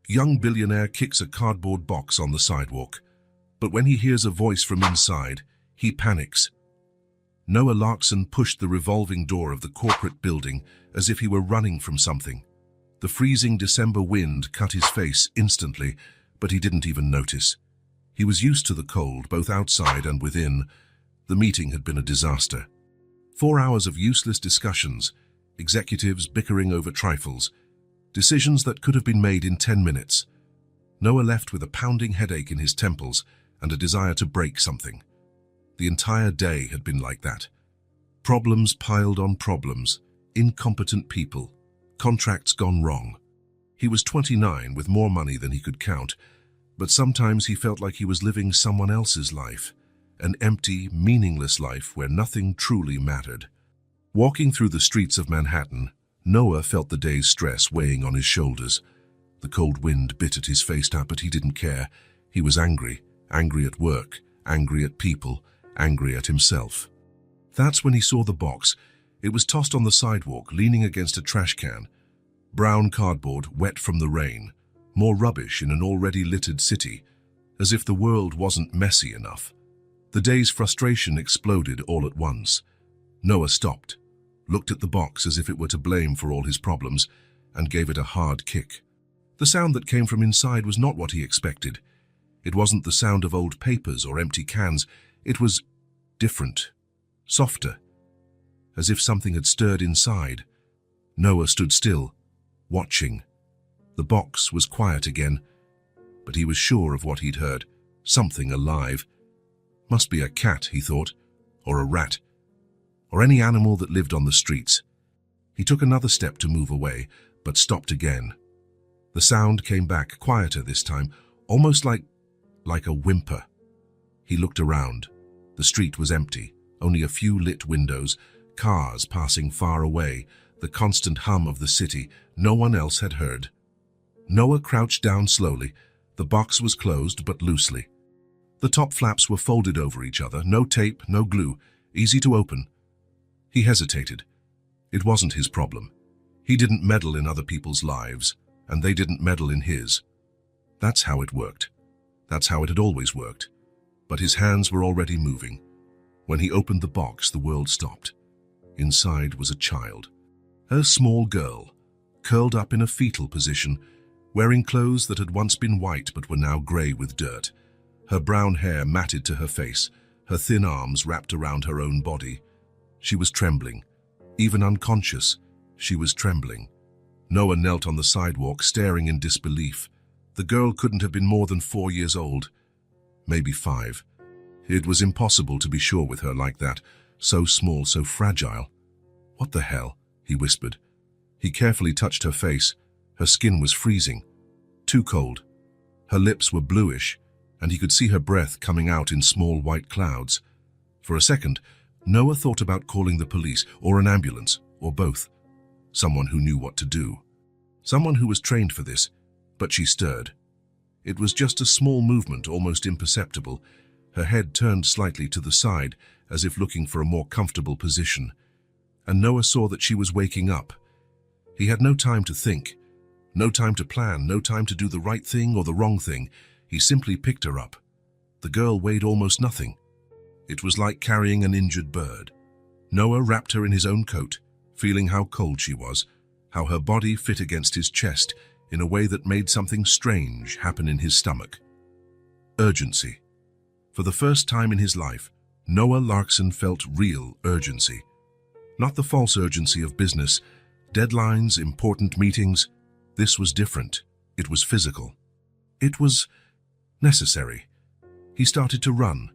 Young billionaire kicks a cardboard box on the sidewalk, but when he hears a voice from inside, he panics. Noah Larkson pushed the revolving door of the corporate building as if he were running from something. The freezing December wind cut his face instantly, but he didn't even notice. He was used to the cold, both outside and within. The meeting had been a disaster. 4 hours of useless discussions, executives bickering over trifles, decisions that could have been made in 10 minutes. Noah left with a pounding headache in his temples and a desire to break something. The entire day had been like that. Problems piled on problems, incompetent people, contracts gone wrong. He was 29 with more money than he could count, but sometimes he felt like he was living someone else's life, an empty, meaningless life where nothing truly mattered. Walking through the streets of Manhattan, Noah felt the day's stress weighing on his shoulders. The cold wind bit at his face now, but he didn't care. He was angry, angry at work, angry at people, angry at himself. That's when he saw the box. It was tossed on the sidewalk, leaning against a trash can. Brown cardboard, wet from the rain. More rubbish in an already littered city, as if the world wasn't messy enough. The day's frustration exploded all at once. Noah stopped, looked at the box as if it were to blame for all his problems, and gave it a hard kick. The sound that came from inside was not what he expected. It wasn't the sound of old papers or empty cans. It was different, softer, as if something had stirred inside. Noah stood still, watching. The box was quiet again, but he was sure of what he'd heard. Something alive. Must be a cat, he thought, or a rat, or any animal that lived on the streets. He took another step to move away, but stopped again. The sound came back, quieter this time, almost like a whimper. He looked around. The street was empty, only a few lit windows, cars passing far away, the constant hum of the city no one else had heard. Noah crouched down slowly. The box was closed, but loosely. The top flaps were folded over each other, no tape, no glue, easy to open. He hesitated. It wasn't his problem. He didn't meddle in other people's lives, and they didn't meddle in his. That's how it worked. That's how it had always worked. But his hands were already moving. When he opened the box, the world stopped. Inside was a child. A small girl, curled up in a fetal position, wearing clothes that had once been white but were now grey with dirt. Her brown hair matted to her face, her thin arms wrapped around her own body. She was trembling. Even unconscious, she was trembling. Noah knelt on the sidewalk, staring in disbelief. The girl couldn't have been more than 4 years old. Maybe 5. It was impossible to be sure with her like that, so small, so fragile. "What the hell?" he whispered. He carefully touched her face. Her skin was freezing, too cold. Her lips were bluish, and he could see her breath coming out in small white clouds. For a second, Noah thought about calling the police, or an ambulance, or both. Someone who knew what to do. Someone who was trained for this, but she stirred. It was just a small movement, almost imperceptible. Her head turned slightly to the side, as if looking for a more comfortable position. And Noah saw that she was waking up. He had no time to think, no time to plan, no time to do the right thing or the wrong thing. He simply picked her up. The girl weighed almost nothing. It was like carrying an injured bird. Noah wrapped her in his own coat, feeling how cold she was, how her body fit against his chest in a way that made something strange happen in his stomach. Urgency. For the first time in his life, Noah Larkson felt real urgency. Not the false urgency of business, deadlines, important meetings. This was different. It was physical. It was necessary. He started to run.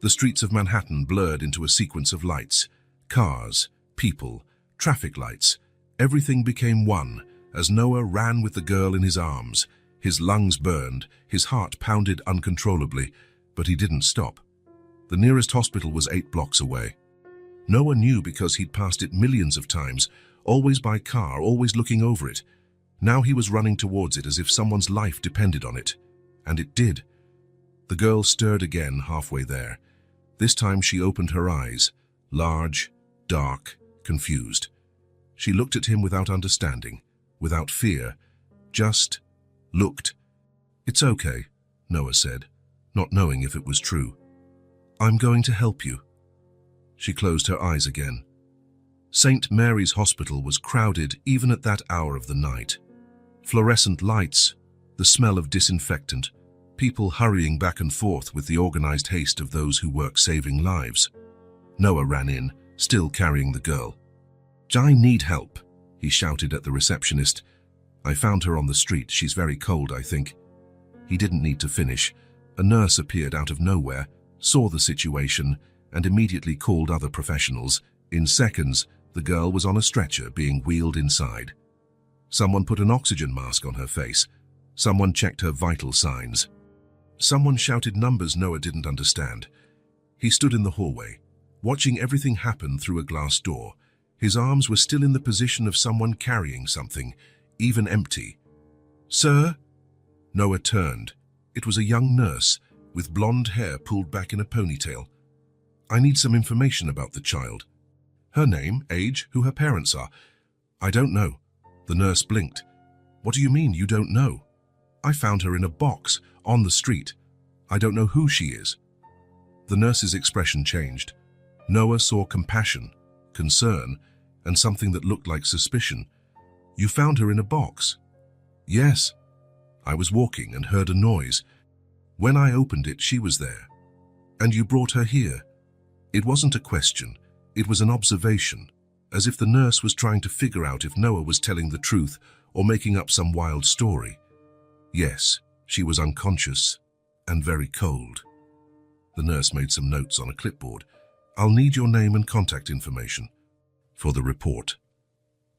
The streets of Manhattan blurred into a sequence of lights. Cars, people, traffic lights. Everything became one as Noah ran with the girl in his arms. His lungs burned, his heart pounded uncontrollably, but he didn't stop. The nearest hospital was 8 blocks away. Noah knew because he'd passed it millions of times, always by car, always looking over it. Now he was running towards it as if someone's life depended on it. And it did. The girl stirred again halfway there. This time she opened her eyes, large, dark, confused. She looked at him without understanding, without fear, just looked. "It's okay," Noah said, not knowing if it was true. "I'm going to help you." She closed her eyes again. St. Mary's Hospital was crowded even at that hour of the night. Fluorescent lights, the smell of disinfectant, people hurrying back and forth with the organized haste of those who work saving lives. Noah ran in, still carrying the girl. "I need help," he shouted at the receptionist. "I found her on the street. She's very cold, I think." He didn't need to finish. A nurse appeared out of nowhere, saw the situation, and immediately called other professionals. In seconds, the girl was on a stretcher being wheeled inside. Someone put an oxygen mask on her face. Someone checked her vital signs. Someone shouted numbers Noah didn't understand. He stood in the hallway, watching everything happen through a glass door. His arms were still in the position of someone carrying something, even empty. "Sir?" Noah turned. It was a young nurse, with blonde hair pulled back in a ponytail. "I need some information about the child. Her name, age, who her parents are." "I don't know." The nurse blinked. "What do you mean you don't know? I found her in a box, on the street. I don't know who she is." The nurse's expression changed. Noah saw compassion, concern, and something that looked like suspicion. "You found her in a box?" "Yes. I was walking and heard a noise. When I opened it, she was there. And you brought her here." It wasn't a question. It was an observation, as if the nurse was trying to figure out if Noah was telling the truth or making up some wild story. Yes, she was unconscious and very cold. The nurse made some notes on a clipboard. "I'll need your name and contact information for the report."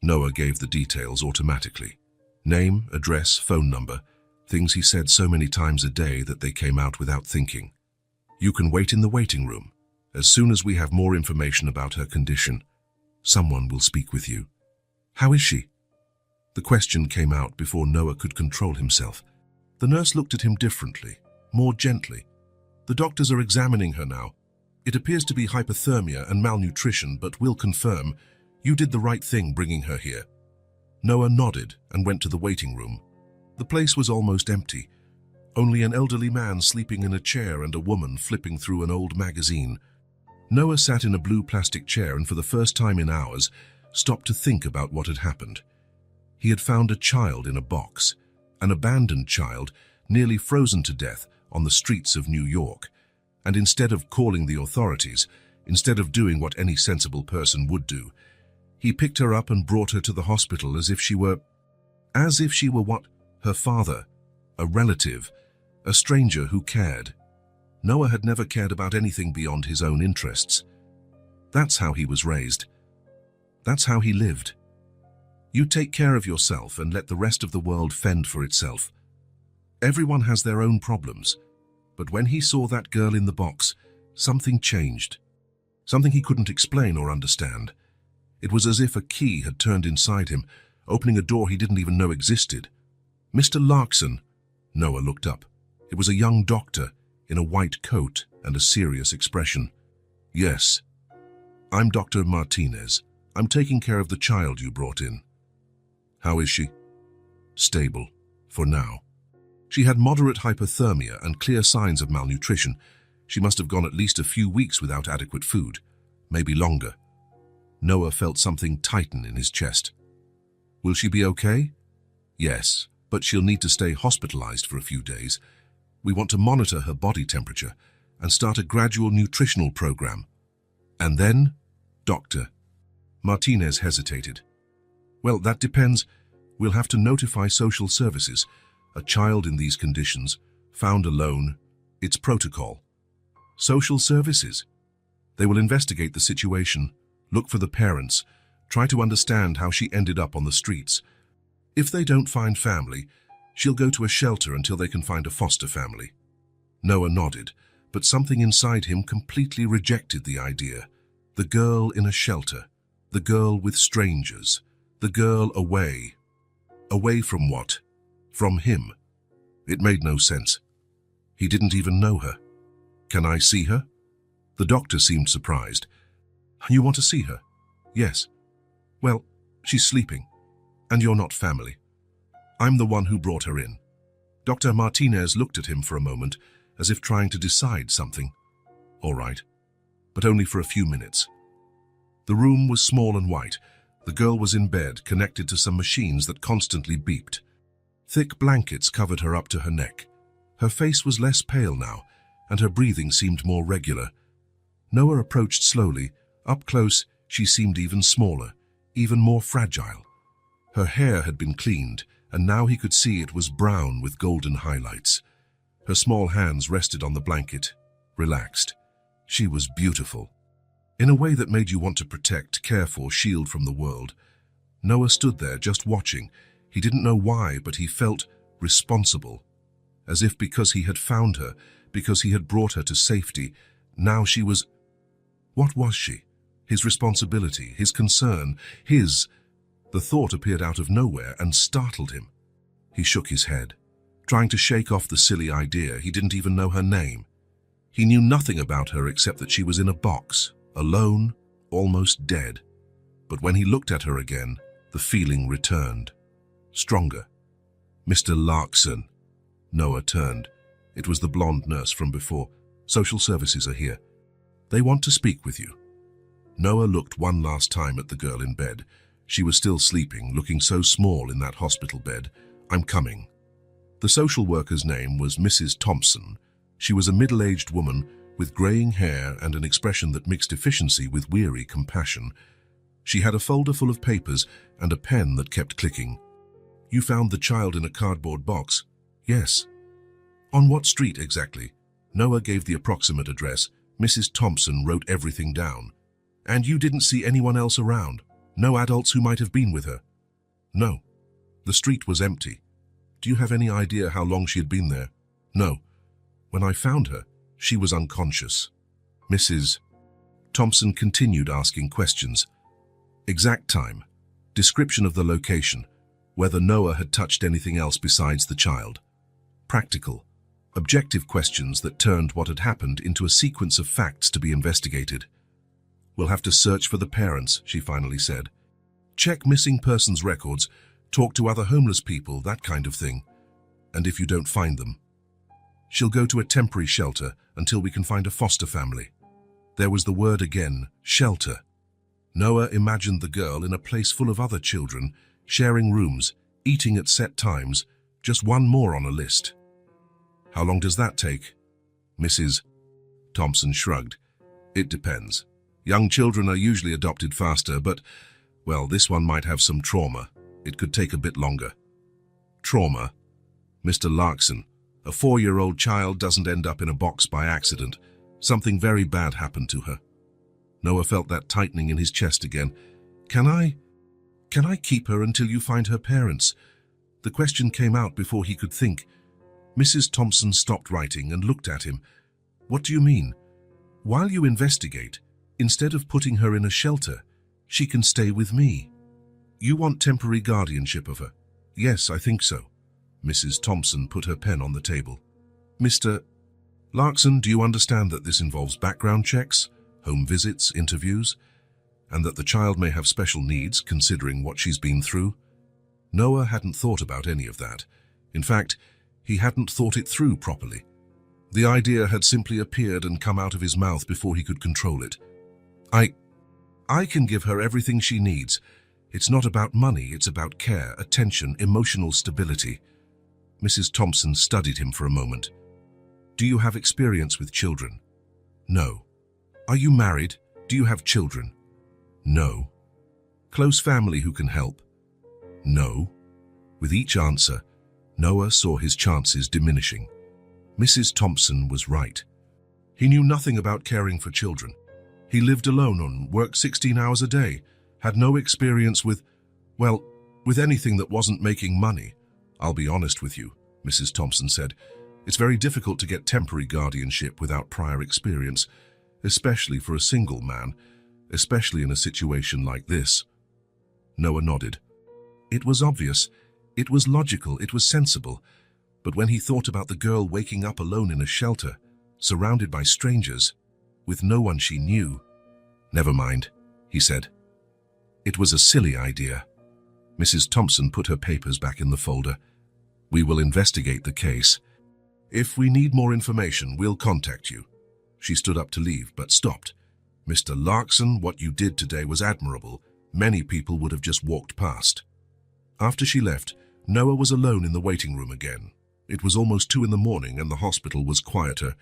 Noah gave the details automatically. Name, address, phone number, things he said so many times a day that they came out without thinking. "You can wait in the waiting room. As soon as we have more information about her condition, someone will speak with you." "How is she?" The question came out before Noah could control himself. The nurse looked at him differently, more gently. "The doctors are examining her now. It appears to be hypothermia and malnutrition, but we'll confirm. You did the right thing bringing her here." Noah nodded and went to the waiting room. The place was almost empty. Only an elderly man sleeping in a chair and a woman flipping through an old magazine. Noah sat in a blue plastic chair and for the first time in hours stopped to think about what had happened. He had found a child in a box, an abandoned child, nearly frozen to death on the streets of New York. And instead of calling the authorities, instead of doing what any sensible person would do, he picked her up and brought her to the hospital as if she were what? Her father, a relative, a stranger who cared. Noah had never cared about anything beyond his own interests. That's how he was raised. That's how he lived. You take care of yourself and let the rest of the world fend for itself. Everyone has their own problems, but when he saw that girl in the box, something changed. Something he couldn't explain or understand. It was as if a key had turned inside him, opening a door he didn't even know existed. "Mr. Larkson," Noah looked up. It was a young doctor in a white coat and a serious expression. "Yes. I'm Dr. Martinez. I'm taking care of the child you brought in." "How is she?" "Stable, for now. She had moderate hypothermia and clear signs of malnutrition. She must have gone at least a few weeks without adequate food, maybe longer." Noah felt something tighten in his chest. "Will she be okay?" "Yes, but she'll need to stay hospitalized for a few days. We want to monitor her body temperature and start a gradual nutritional program." "And then?" "Doctor." Martinez hesitated. "Well, that depends. We'll have to notify social services. A child in these conditions, found alone, it's protocol." "Social services?" "They will investigate the situation, look for the parents, try to understand how she ended up on the streets. If they don't find family, she'll go to a shelter until they can find a foster family." Noah nodded, but something inside him completely rejected the idea. The girl in a shelter, the girl with strangers, the girl away. Away from what? From him. It made no sense. He didn't even know her. "Can I see her?" The doctor seemed surprised. "You want to see her?" "Yes." "Well, she's sleeping, and you're not family. I'm the one who brought her in. Dr. Martinez looked at him for a moment, as if trying to decide something. All right, but only for a few minutes. The room was small and white. The girl was in bed, connected to some machines that constantly beeped. Thick blankets covered her up to her neck. Her face was less pale now, and her breathing seemed more regular. Noah approached slowly. Up close, she seemed even smaller, even more fragile. Her hair had been cleaned, and now he could see it was brown with golden highlights. Her small hands rested on the blanket, relaxed. She was beautiful. In a way that made you want to protect, care for, shield from the world. Noah stood there just watching. He didn't know why, but he felt responsible. As if because he had found her, because he had brought her to safety, now she was... What was she? His responsibility, his concern, his... The thought appeared out of nowhere and startled him. He shook his head, trying to shake off the silly idea. He didn't even know her name. He knew nothing about her except that she was in a box, alone, almost dead. But when he looked at her again, the feeling returned. Stronger. Mr. Larkson. Noah turned. It was the blonde nurse from before. Social services are here. They want to speak with you. Noah looked one last time at the girl in bed. She was still sleeping, looking so small in that hospital bed. I'm coming. The social worker's name was Mrs. Thompson. She was a middle-aged woman with graying hair and an expression that mixed efficiency with weary compassion. She had a folder full of papers and a pen that kept clicking. You found the child in a cardboard box? Yes. On what street exactly? Noah gave the approximate address. Mrs. Thompson wrote everything down. And you didn't see anyone else around? No adults who might have been with her? No. The street was empty. Do you have any idea how long she had been there? No. When I found her, she was unconscious. Mrs. Thompson continued asking questions. Exact time, description of the location, whether Noah had touched anything else besides the child. Practical, objective questions that turned what had happened into a sequence of facts to be investigated. We'll have to search for the parents, she finally said. Check missing persons records, talk to other homeless people, that kind of thing. And if you don't find them, she'll go to a temporary shelter until we can find a foster family. There was the word again, shelter. Noah imagined the girl in a place full of other children, sharing rooms, eating at set times, just one more on a list. How long does that take? Mrs. Thompson shrugged. It depends. Young children are usually adopted faster, but, well, this one might have some trauma. It could take a bit longer. Trauma? Mr. Larkson, a 4-year-old child doesn't end up in a box by accident. Something very bad happened to her. Noah felt that tightening in his chest again. Can I keep her until you find her parents? The question came out before he could think. Mrs. Thompson stopped writing and looked at him. What do you mean? While you investigate, instead of putting her in a shelter, she can stay with me. You want temporary guardianship of her? Yes, I think so. Mrs. Thompson put her pen on the table. Mr. Larkson, do you understand that this involves background checks, home visits, interviews, and that the child may have special needs considering what she's been through? Noah hadn't thought about any of that. In fact, he hadn't thought it through properly. The idea had simply appeared and come out of his mouth before he could control it. I can give her everything she needs. It's not about money, it's about care, attention, emotional stability. Mrs. Thompson studied him for a moment. Do you have experience with children? No. Are you married? Do you have children? No. Close family who can help? No. With each answer, Noah saw his chances diminishing. Mrs. Thompson was right. He knew nothing about caring for children. He lived alone and worked 16 hours a day, had no experience with anything that wasn't making money. I'll be honest with you, Mrs. Thompson said. It's very difficult to get temporary guardianship without prior experience, especially for a single man, especially in a situation like this. Noah nodded. It was obvious, it was logical, it was sensible, but when he thought about the girl waking up alone in a shelter, surrounded by strangers, with no one she knew. Never mind, he said. It was a silly idea. Mrs. Thompson put her papers back in the folder. We will investigate the case. If we need more information, we'll contact you. She stood up to leave, but stopped. Mr. Larkson, what you did today was admirable. Many people would have just walked past. After she left, Noah was alone in the waiting room again. It was almost 2 in the morning and the hospital was quieter.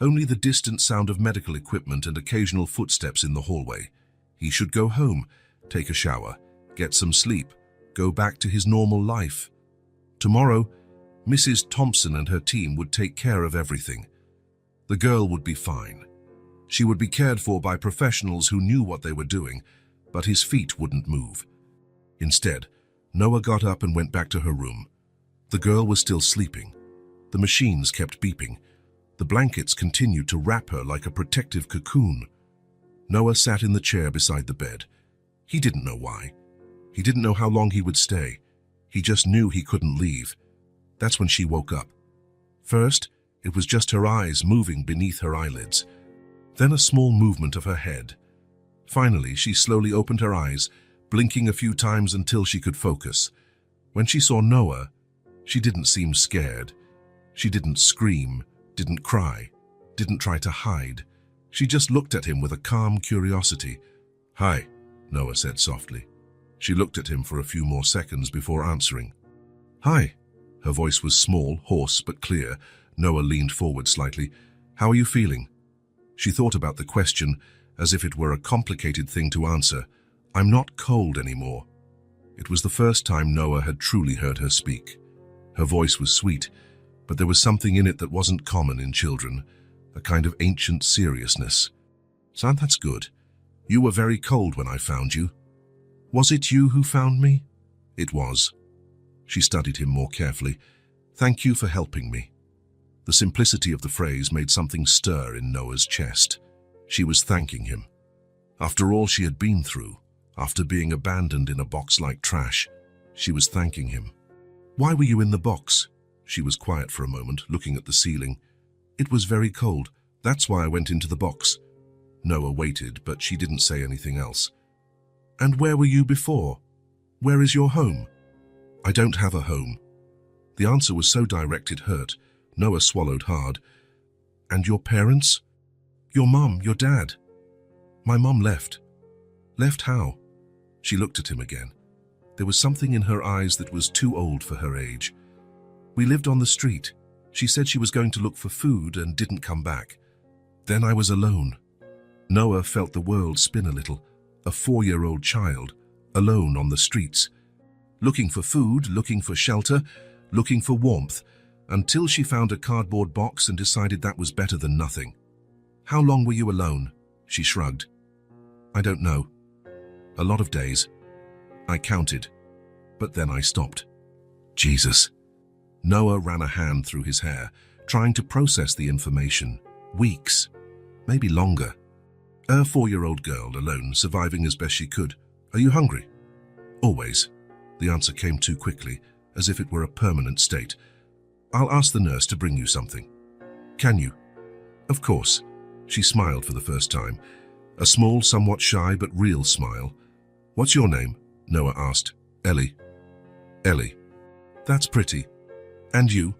Only the distant sound of medical equipment and occasional footsteps in the hallway. He should go home, take a shower, get some sleep, go back to his normal life. Tomorrow, Mrs. Thompson and her team would take care of everything. The girl would be fine. She would be cared for by professionals who knew what they were doing, but his feet wouldn't move. Instead, Noah got up and went back to her room. The girl was still sleeping. The machines kept beeping. The blankets continued to wrap her like a protective cocoon. Noah sat in the chair beside the bed. He didn't know why. He didn't know how long he would stay. He just knew he couldn't leave. That's when she woke up. First, it was just her eyes moving beneath her eyelids. Then a small movement of her head. Finally, she slowly opened her eyes, blinking a few times until she could focus. When she saw Noah, she didn't seem scared. She didn't scream, didn't cry, didn't try to hide. She just looked at him with a calm curiosity. "Hi," Noah said softly. She looked at him for a few more seconds before answering. "Hi." Her voice was small, hoarse, but clear. Noah leaned forward slightly. "How are you feeling?" She thought about the question as if it were a complicated thing to answer. "I'm not cold anymore." It was the first time Noah had truly heard her speak. Her voice was sweet, but there was something in it that wasn't common in children, a kind of ancient seriousness. "Son, that's good. You were very cold when I found you." "Was it you who found me?" "It was." She studied him more carefully. "Thank you for helping me." The simplicity of the phrase made something stir in Noah's chest. She was thanking him. After all she had been through, after being abandoned in a box like trash, she was thanking him. "Why were you in the box?" She was quiet for a moment, looking at the ceiling. "It was very cold. That's why I went into the box." Noah waited, but she didn't say anything else. "And where were you before? Where is your home?" "I don't have a home." The answer was so direct it hurt. Noah swallowed hard. "And your parents? Your mom, your dad?" "My mom left." "Left how?" She looked at him again. There was something in her eyes that was too old for her age. "We lived on the street. She said she was going to look for food and didn't come back. Then I was alone." Noah felt the world spin a little. A 4-year-old child, alone on the streets. Looking for food, looking for shelter, looking for warmth, until she found a cardboard box and decided that was better than nothing. "How long were you alone?" She shrugged. "I don't know. A lot of days. I counted, but then I stopped." Jesus. Noah ran a hand through his hair, trying to process the information. Weeks, maybe longer. A 4-year-old girl, alone, surviving as best she could. "Are you hungry?" "Always." The answer came too quickly, as if it were a permanent state. "I'll ask the nurse to bring you something." "Can you?" "Of course." She smiled for the first time. A small, somewhat shy but real smile. "What's your name?" Noah asked. "Ellie." "Ellie. That's pretty. And you?"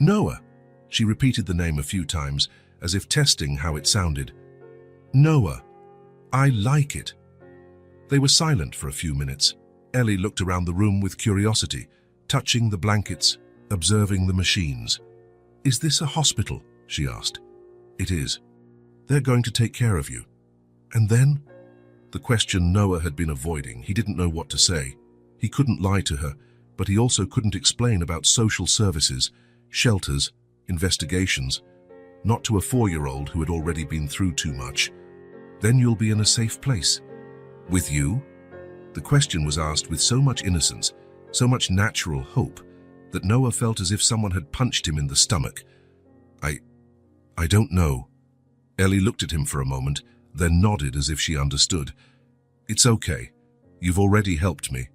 "Noah." She repeated the name a few times, as if testing how it sounded. "Noah. I like it." They were silent for a few minutes. Ellie looked around the room with curiosity, touching the blankets, observing the machines. "Is this a hospital?" she asked. "It is." "They're going to take care of you. And then?" The question Noah had been avoiding. He didn't know what to say. He couldn't lie to her, but he also couldn't explain about social services, shelters, investigations. Not to a 4-year-old who had already been through too much. "Then you'll be in a safe place." "With you?" The question was asked with so much innocence, so much natural hope, that Noah felt as if someone had punched him in the stomach. I don't know." Ellie looked at him for a moment, then nodded as if she understood. "It's okay. You've already helped me."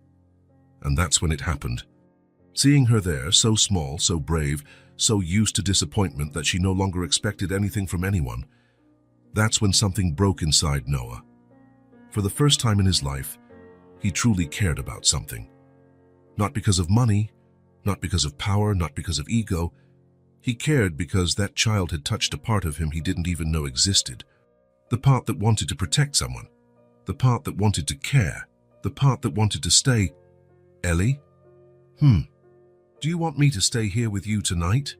And that's when it happened. Seeing her there, so small, so brave, so used to disappointment that she no longer expected anything from anyone, that's when something broke inside Noah. For the first time in his life, he truly cared about something. Not because of money, Not because of power, not because of ego. He cared because that child had touched a part of him he didn't even know existed. The part that wanted to protect someone. The part that wanted to care. The part that wanted to stay. Ellie? Do you want me to stay here with you tonight?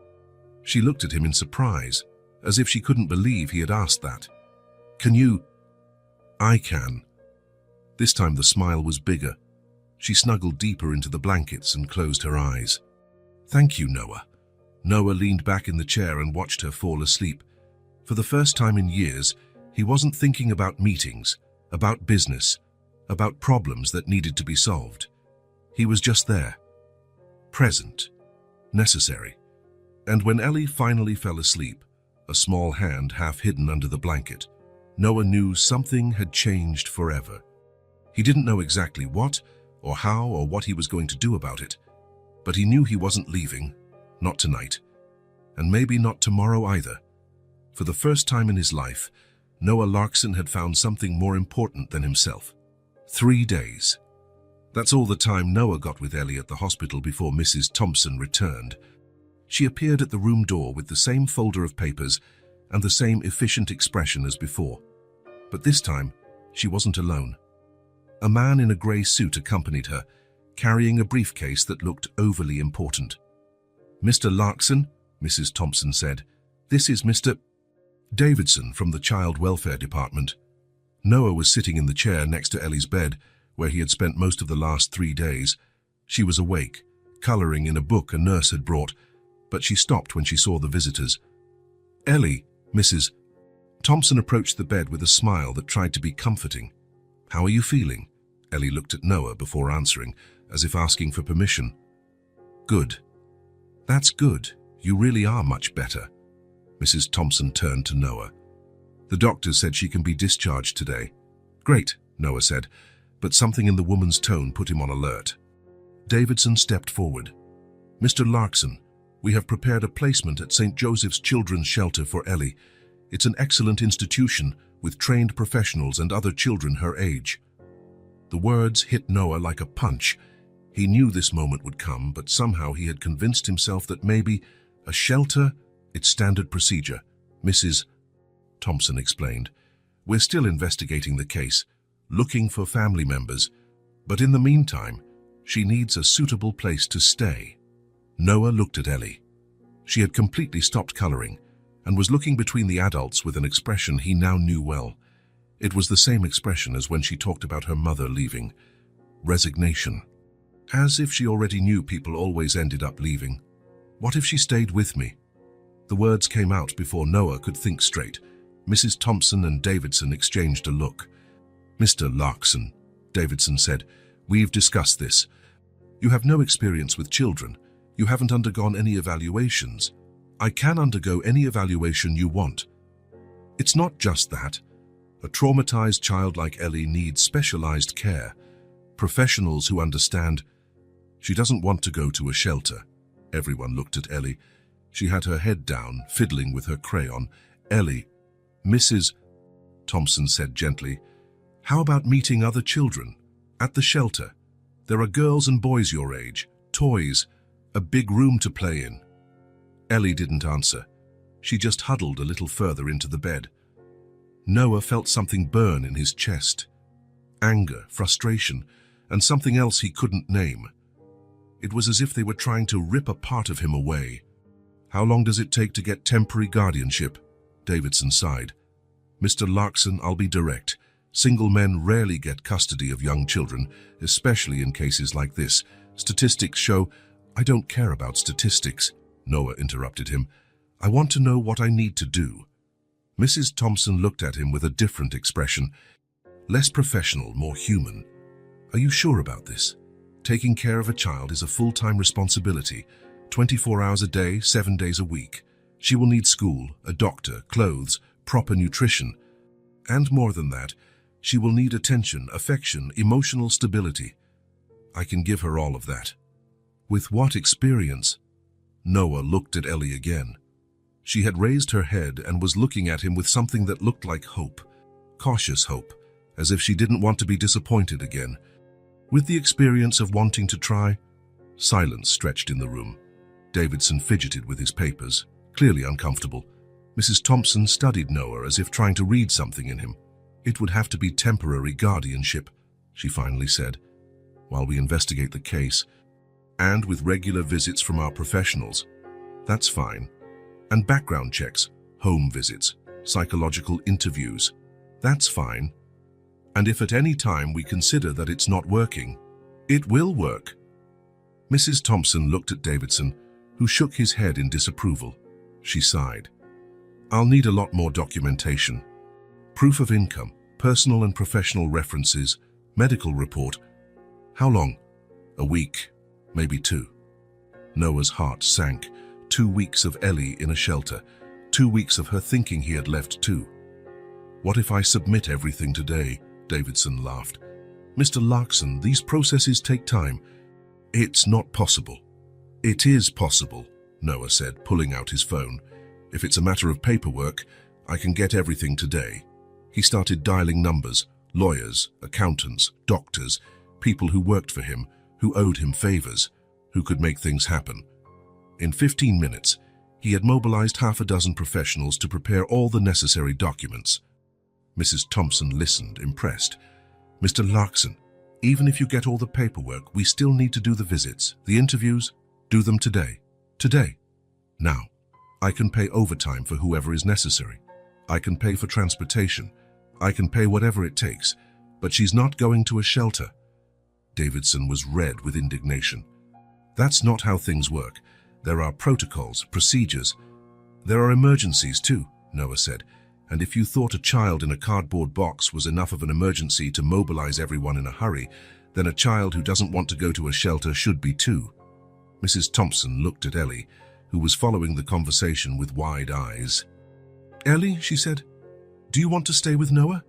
She looked at him in surprise, as if she couldn't believe he had asked that. Can you? I can. This time the smile was bigger. She snuggled deeper into the blankets and closed her eyes. Thank you, Noah. Noah leaned back in the chair and watched her fall asleep. For the first time in years, he wasn't thinking about meetings, about business, about problems that needed to be solved. He was just there. Present. Necessary. And when Ellie finally fell asleep, a small hand half hidden under the blanket, Noah knew something had changed forever. He didn't know exactly what, or how, or what he was going to do about it, but he knew he wasn't leaving, not tonight, and maybe not tomorrow either. For the first time in his life, Noah Larkson had found something more important than himself. 3 days. That's all the time Noah got with Ellie at the hospital before Mrs. Thompson returned. She appeared at the room door with the same folder of papers and the same efficient expression as before. But this time, she wasn't alone. A man in a grey suit accompanied her, carrying a briefcase that looked overly important. Mr. Larkson, Mrs. Thompson said, this is Mr. Davidson from the Child Welfare Department. Noah was sitting in the chair next to Ellie's bed, where he had spent most of the last 3 days. She was awake, colouring in a book a nurse had brought, but she stopped when she saw the visitors. Ellie, Mrs. Thompson approached the bed with a smile that tried to be comforting. How are you feeling? Ellie looked at Noah before answering, as if asking for permission. Good. That's good. You really are much better. Mrs. Thompson turned to Noah. The doctor said she can be discharged today. Great, Noah said, but something in the woman's tone put him on alert. Davidson stepped forward. Mr. Larkson, we have prepared a placement at St. Joseph's Children's Shelter for Ellie. It's an excellent institution with trained professionals and other children her age. The words hit Noah like a punch. He knew this moment would come, but somehow he had convinced himself that maybe a shelter, it's standard procedure. Mrs. Thompson explained. We're still investigating the case, looking for family members, but in the meantime, she needs a suitable place to stay. Noah looked at Ellie. She had completely stopped colouring and was looking between the adults with an expression he now knew well. It was the same expression as when she talked about her mother leaving. Resignation. As if she already knew people always ended up leaving. What if she stayed with me? The words came out before Noah could think straight. Mrs. Thompson and Davidson exchanged a look. Mr. Larkson, Davidson said, we've discussed this. You have no experience with children. You haven't undergone any evaluations. I can undergo any evaluation you want. It's not just that. A traumatized child like Ellie needs specialized care, professionals who understand. She doesn't want to go to a shelter. Everyone looked at Ellie. She had her head down, fiddling with her crayon. Ellie, Mrs. Thompson said gently, how about meeting other children? At the shelter. There are girls and boys your age, toys, a big room to play in. Ellie didn't answer. She just huddled a little further into the bed. Noah felt something burn in his chest. Anger, frustration, and something else he couldn't name. It was as if they were trying to rip a part of him away. How long does it take to get temporary guardianship? Davidson sighed. Mr. Larkson, I'll be direct. Single men rarely get custody of young children, especially in cases like this. Statistics show— I don't care about statistics, Noah interrupted him. I want to know what I need to do. Mrs. Thompson looked at him with a different expression. Less professional, more human. Are you sure about this? Taking care of a child is a full-time responsibility, 24 hours a day, 7 days a week. She will need school, a doctor, clothes, proper nutrition. And more than that, she will need attention, affection, emotional stability. I can give her all of that. With what experience? Noah looked at Ellie again. She had raised her head and was looking at him with something that looked like hope. Cautious hope, as if she didn't want to be disappointed again. With the experience of wanting to try? Silence stretched in the room. Davidson fidgeted with his papers, clearly uncomfortable. Mrs. Thompson studied Noah as if trying to read something in him. "It would have to be temporary guardianship," she finally said, "while we investigate the case, and with regular visits from our professionals." "That's fine. And background checks, home visits, psychological interviews. That's fine. And if at any time we consider that it's not working, it will work." Mrs. Thompson looked at Davidson, who shook his head in disapproval. She sighed. "I'll need a lot more documentation. Proof of income, personal and professional references, medical report." "How long?" "A week, maybe 2. Noah's heart sank. 2 weeks of Ellie in a shelter. 2 weeks of her thinking he had left too. "What if I submit everything today?" Davidson laughed. "Mr. Larkson, these processes take time." "It's not possible." "It is possible," Noah said, pulling out his phone. "If it's a matter of paperwork, I can get everything today." He started dialing numbers, lawyers, accountants, doctors, people who worked for him, who owed him favors, who could make things happen. In 15 minutes, he had mobilized half a dozen professionals to prepare all the necessary documents. Mrs. Thompson listened, impressed. "Mr. Larkson, even if you get all the paperwork, we still need to do the visits, the interviews. Do them today. Today. Now. I can pay overtime for whoever is necessary. I can pay for transportation. I can pay whatever it takes. But she's not going to a shelter." Davidson was red with indignation. "That's not how things work. There are protocols, procedures. There are emergencies too," Noah said. "And if you thought a child in a cardboard box was enough of an emergency to mobilize everyone in a hurry, then a child who doesn't want to go to a shelter should be too." Mrs. Thompson looked at Ellie, who was following the conversation with wide eyes. "Ellie," she said, "do you want to stay with Noah?"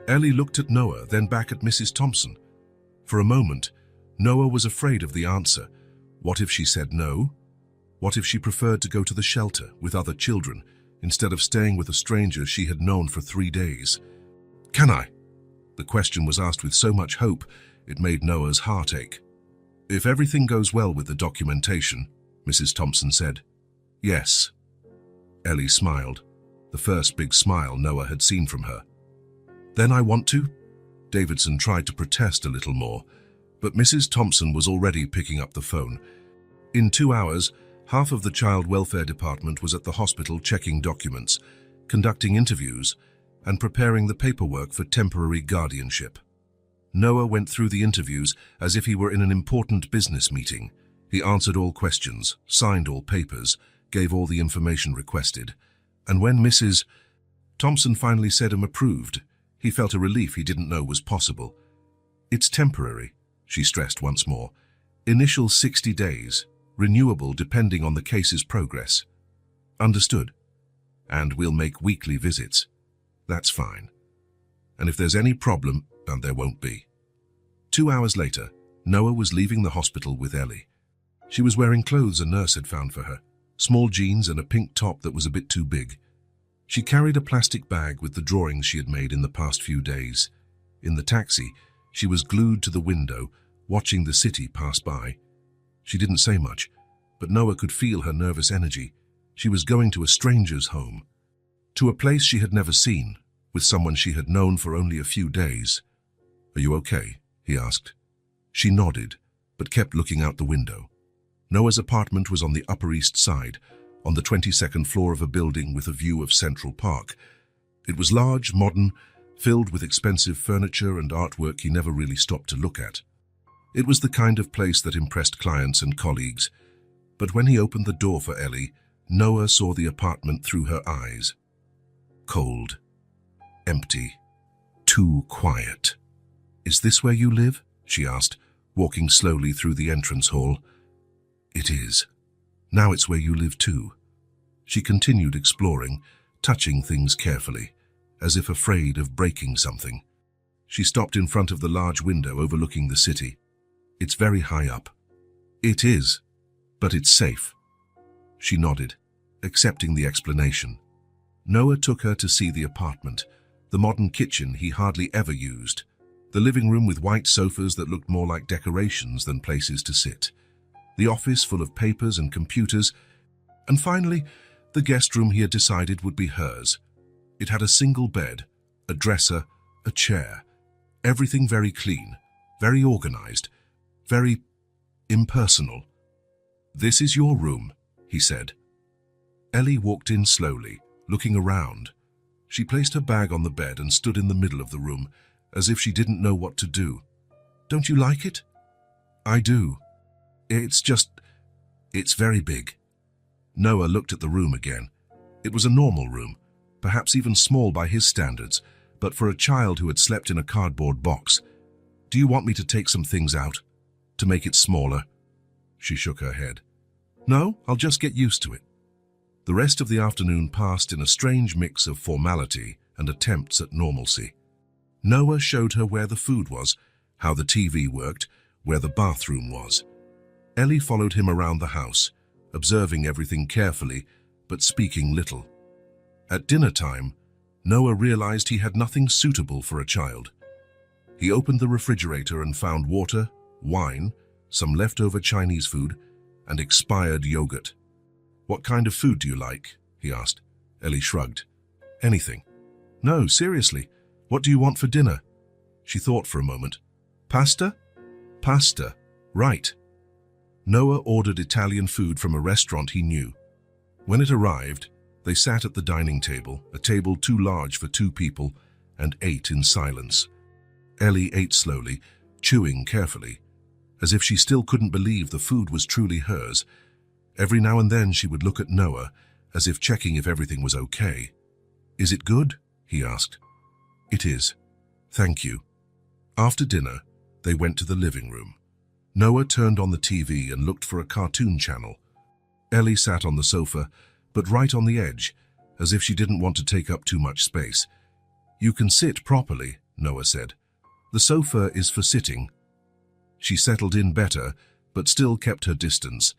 Ellie looked at Noah, then back at Mrs. Thompson. For a moment, Noah was afraid of the answer. What if she said no? What if she preferred to go to the shelter with other children instead of staying with a stranger she had known for 3 days? "Can I?" The question was asked with so much hope, it made Noah's heart ache. "If everything goes well with the documentation," Mrs. Thompson said. "Yes." Ellie smiled, the first big smile Noah had seen from her. "Then I want to?" Davidson tried to protest a little more, but Mrs. Thompson was already picking up the phone. In 2 hours, half of the Child Welfare Department was at the hospital checking documents, conducting interviews, and preparing the paperwork for temporary guardianship. Noah went through the interviews as if he were in an important business meeting. He answered all questions, signed all papers, gave all the information requested. And when Mrs. Thompson finally said him approved, he felt a relief he didn't know was possible. "It's temporary," she stressed once more. "Initial 60 days, renewable depending on the case's progress." "Understood. And we'll make weekly visits." "That's fine. And if there's any problem," and there won't be. 2 hours later, Noah was leaving the hospital with Ellie. She was wearing clothes a nurse had found for her, small jeans and a pink top that was a bit too big. She carried a plastic bag with the drawings she had made in the past few days. In the taxi, she was glued to the window, watching the city pass by. She didn't say much, but Noah could feel her nervous energy. She was going to a stranger's home, to a place she had never seen, with someone she had known for only a few days. "Are you okay?" he asked. She nodded, but kept looking out the window. Noah's apartment was on the Upper East Side, on the 22nd floor of a building with a view of Central Park. It was large, modern, filled with expensive furniture and artwork he never really stopped to look at. It was the kind of place that impressed clients and colleagues. But when he opened the door for Ellie, Noah saw the apartment through her eyes. Cold, empty, too quiet. "Is this where you live?" she asked, walking slowly through the entrance hall. "It is. Now it's where you live too." She continued exploring, touching things carefully, as if afraid of breaking something. She stopped in front of the large window overlooking the city. "It's very high up." "It is, but it's safe." She nodded, accepting the explanation. Noah took her to see the apartment, the modern kitchen he hardly ever used, the living room with white sofas that looked more like decorations than places to sit. the office full of papers and computers, and finally, the guest room he had decided would be hers. It had a single bed, a dresser, a chair, everything very clean, very organized, very impersonal. "This is your room," he said. Ellie walked in slowly, looking around. She placed her bag on the bed and stood in the middle of the room, as if she didn't know what to do. "Don't you like it?" "I do. It's very big." Noah looked at the room again. It was a normal room, perhaps even small by his standards, but for a child who had slept in a cardboard box. "Do you want me to take some things out? To make it smaller?" She shook her head. "No, I'll just get used to it." The rest of the afternoon passed in a strange mix of formality and attempts at normalcy. Noah showed her where the food was, how the TV worked, where the bathroom was. Ellie followed him around the house, observing everything carefully, but speaking little. At dinner time, Noah realized he had nothing suitable for a child. He opened the refrigerator and found water, wine, some leftover Chinese food, and expired yogurt. "What kind of food do you like?" he asked. Ellie shrugged. "Anything." "No, seriously. What do you want for dinner?" She thought for a moment. "Pasta?" "Pasta. Right." Noah ordered Italian food from a restaurant he knew. When it arrived, they sat at the dining table, a table too large for 2 people, and ate in silence. Ellie ate slowly, chewing carefully, as if she still couldn't believe the food was truly hers. Every now and then she would look at Noah, as if checking if everything was okay. "Is it good?" he asked. "It is. Thank you." After dinner, they went to the living room. Noah turned on the TV and looked for a cartoon channel. Ellie sat on the sofa, but right on the edge, as if she didn't want to take up too much space. "You can sit properly," Noah said. "The sofa is for sitting." She settled in better, but still kept her distance.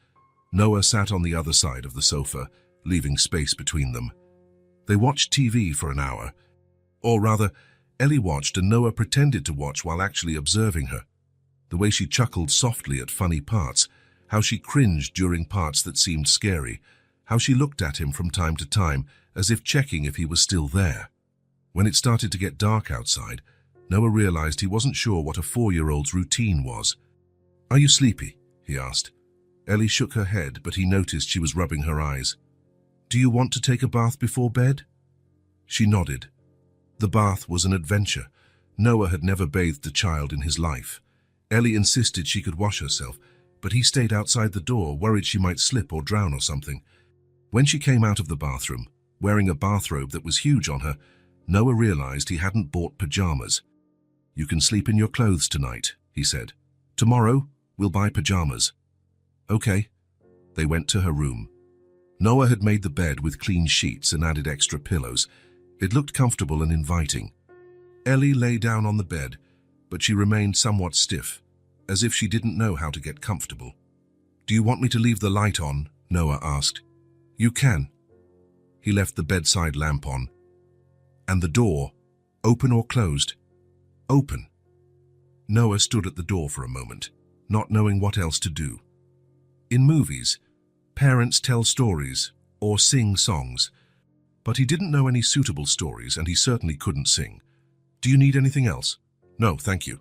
Noah sat on the other side of the sofa, leaving space between them. They watched TV for an hour. Or rather, Ellie watched and Noah pretended to watch while actually observing her. The way she chuckled softly at funny parts, how she cringed during parts that seemed scary, how she looked at him from time to time, as if checking if he was still there. When it started to get dark outside, Noah realized he wasn't sure what a 4-year-old's routine was. "Are you sleepy?" he asked. Ellie shook her head, but he noticed she was rubbing her eyes. "Do you want to take a bath before bed?" She nodded. The bath was an adventure. Noah had never bathed a child in his life. Ellie insisted she could wash herself, but he stayed outside the door, worried she might slip or drown or something. When she came out of the bathroom, wearing a bathrobe that was huge on her, Noah realized he hadn't bought pajamas. "You can sleep in your clothes tonight," he said. "Tomorrow, we'll buy pajamas." "Okay." They went to her room. Noah had made the bed with clean sheets and added extra pillows. It looked comfortable and inviting. Ellie lay down on the bed, but she remained somewhat stiff, as if she didn't know how to get comfortable. "Do you want me to leave the light on?" Noah asked. "You can." He left the bedside lamp on. "And the door, open or closed?" "Open." Noah stood at the door for a moment, not knowing what else to do. In movies, parents tell stories or sing songs, but he didn't know any suitable stories and he certainly couldn't sing. "Do you need anything else?" "No, thank you."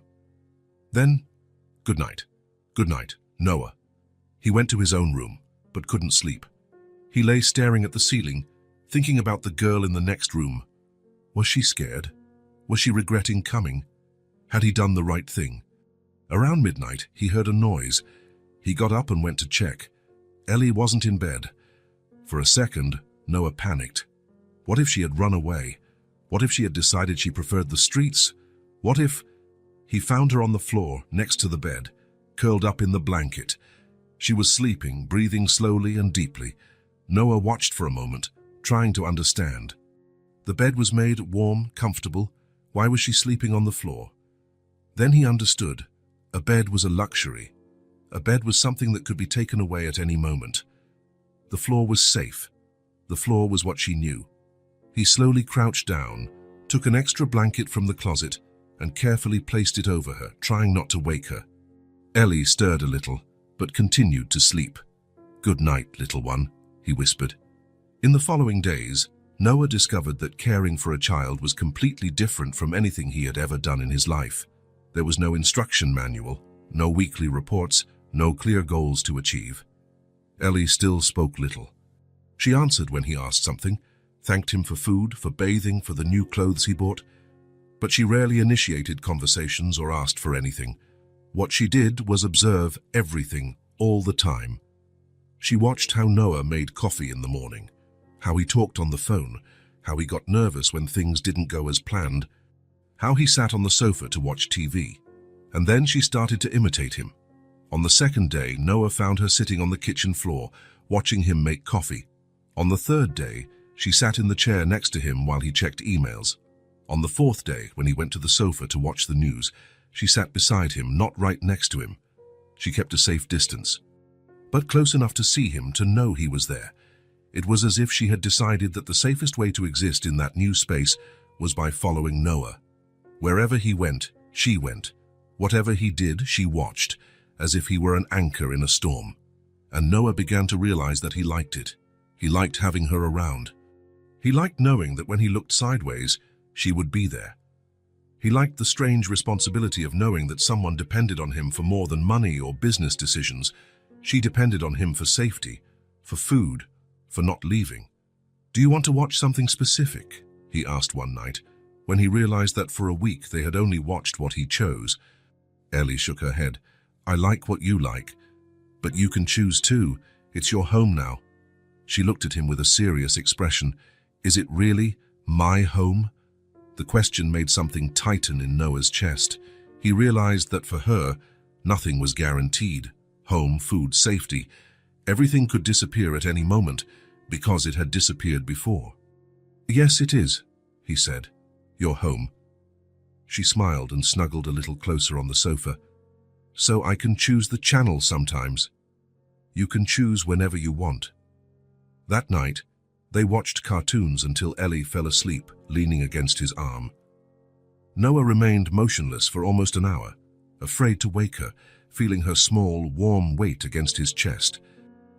"Then, good night." "Good night, Noah." He went to his own room, but couldn't sleep. He lay staring at the ceiling, thinking about the girl in the next room. Was she scared? Was she regretting coming? Had he done the right thing? Around midnight, he heard a noise. He got up and went to check. Ellie wasn't in bed. For a second, Noah panicked. What if she had run away? What if she had decided she preferred the streets? What if... He found her on the floor, next to the bed, curled up in the blanket. She was sleeping, breathing slowly and deeply. Noah watched for a moment, trying to understand. The bed was made warm, comfortable. Why was she sleeping on the floor? Then he understood. A bed was a luxury. A bed was something that could be taken away at any moment. The floor was safe. The floor was what she knew. He slowly crouched down, took an extra blanket from the closet, and carefully placed it over her, trying not to wake her. Ellie stirred a little, but continued to sleep. "Good night, little one," he whispered. In the following days, Noah discovered that caring for a child was completely different from anything he had ever done in his life. There was no instruction manual, no weekly reports, no clear goals to achieve. Ellie still spoke little. She answered when he asked something, thanked him for food, for bathing, for the new clothes he bought, but she rarely initiated conversations or asked for anything. What she did was observe everything, all the time. She watched how Noah made coffee in the morning, how he talked on the phone, how he got nervous when things didn't go as planned, how he sat on the sofa to watch TV. And then she started to imitate him. On the second day, Noah found her sitting on the kitchen floor, watching him make coffee. On the third day, she sat in the chair next to him while he checked emails. On the fourth day, when he went to the sofa to watch the news, she sat beside him, not right next to him. She kept a safe distance, but close enough to see him, to know he was there. It was as if she had decided that the safest way to exist in that new space was by following Noah. Wherever he went, she went. Whatever he did, she watched, as if he were an anchor in a storm. And Noah began to realize that he liked it. He liked having her around. He liked knowing that when he looked sideways, she would be there. He liked the strange responsibility of knowing that someone depended on him for more than money or business decisions. She depended on him for safety, for food, for not leaving. "Do you want to watch something specific?" he asked one night, when he realized that for a week they had only watched what he chose. Ellie shook her head. "I like what you like, but you can choose too. It's your home now." She looked at him with a serious expression. "Is it really my home?" The question made something tighten in Noah's chest. He realized that for her, nothing was guaranteed. Home, food, safety. Everything could disappear at any moment, because it had disappeared before. "Yes, it is," he said. "Your home." She smiled and snuggled a little closer on the sofa. "So I can choose the channel sometimes." "You can choose whenever you want." That night, they watched cartoons until Ellie fell asleep, leaning against his arm. Noah remained motionless for almost an hour, afraid to wake her, feeling her small, warm weight against his chest.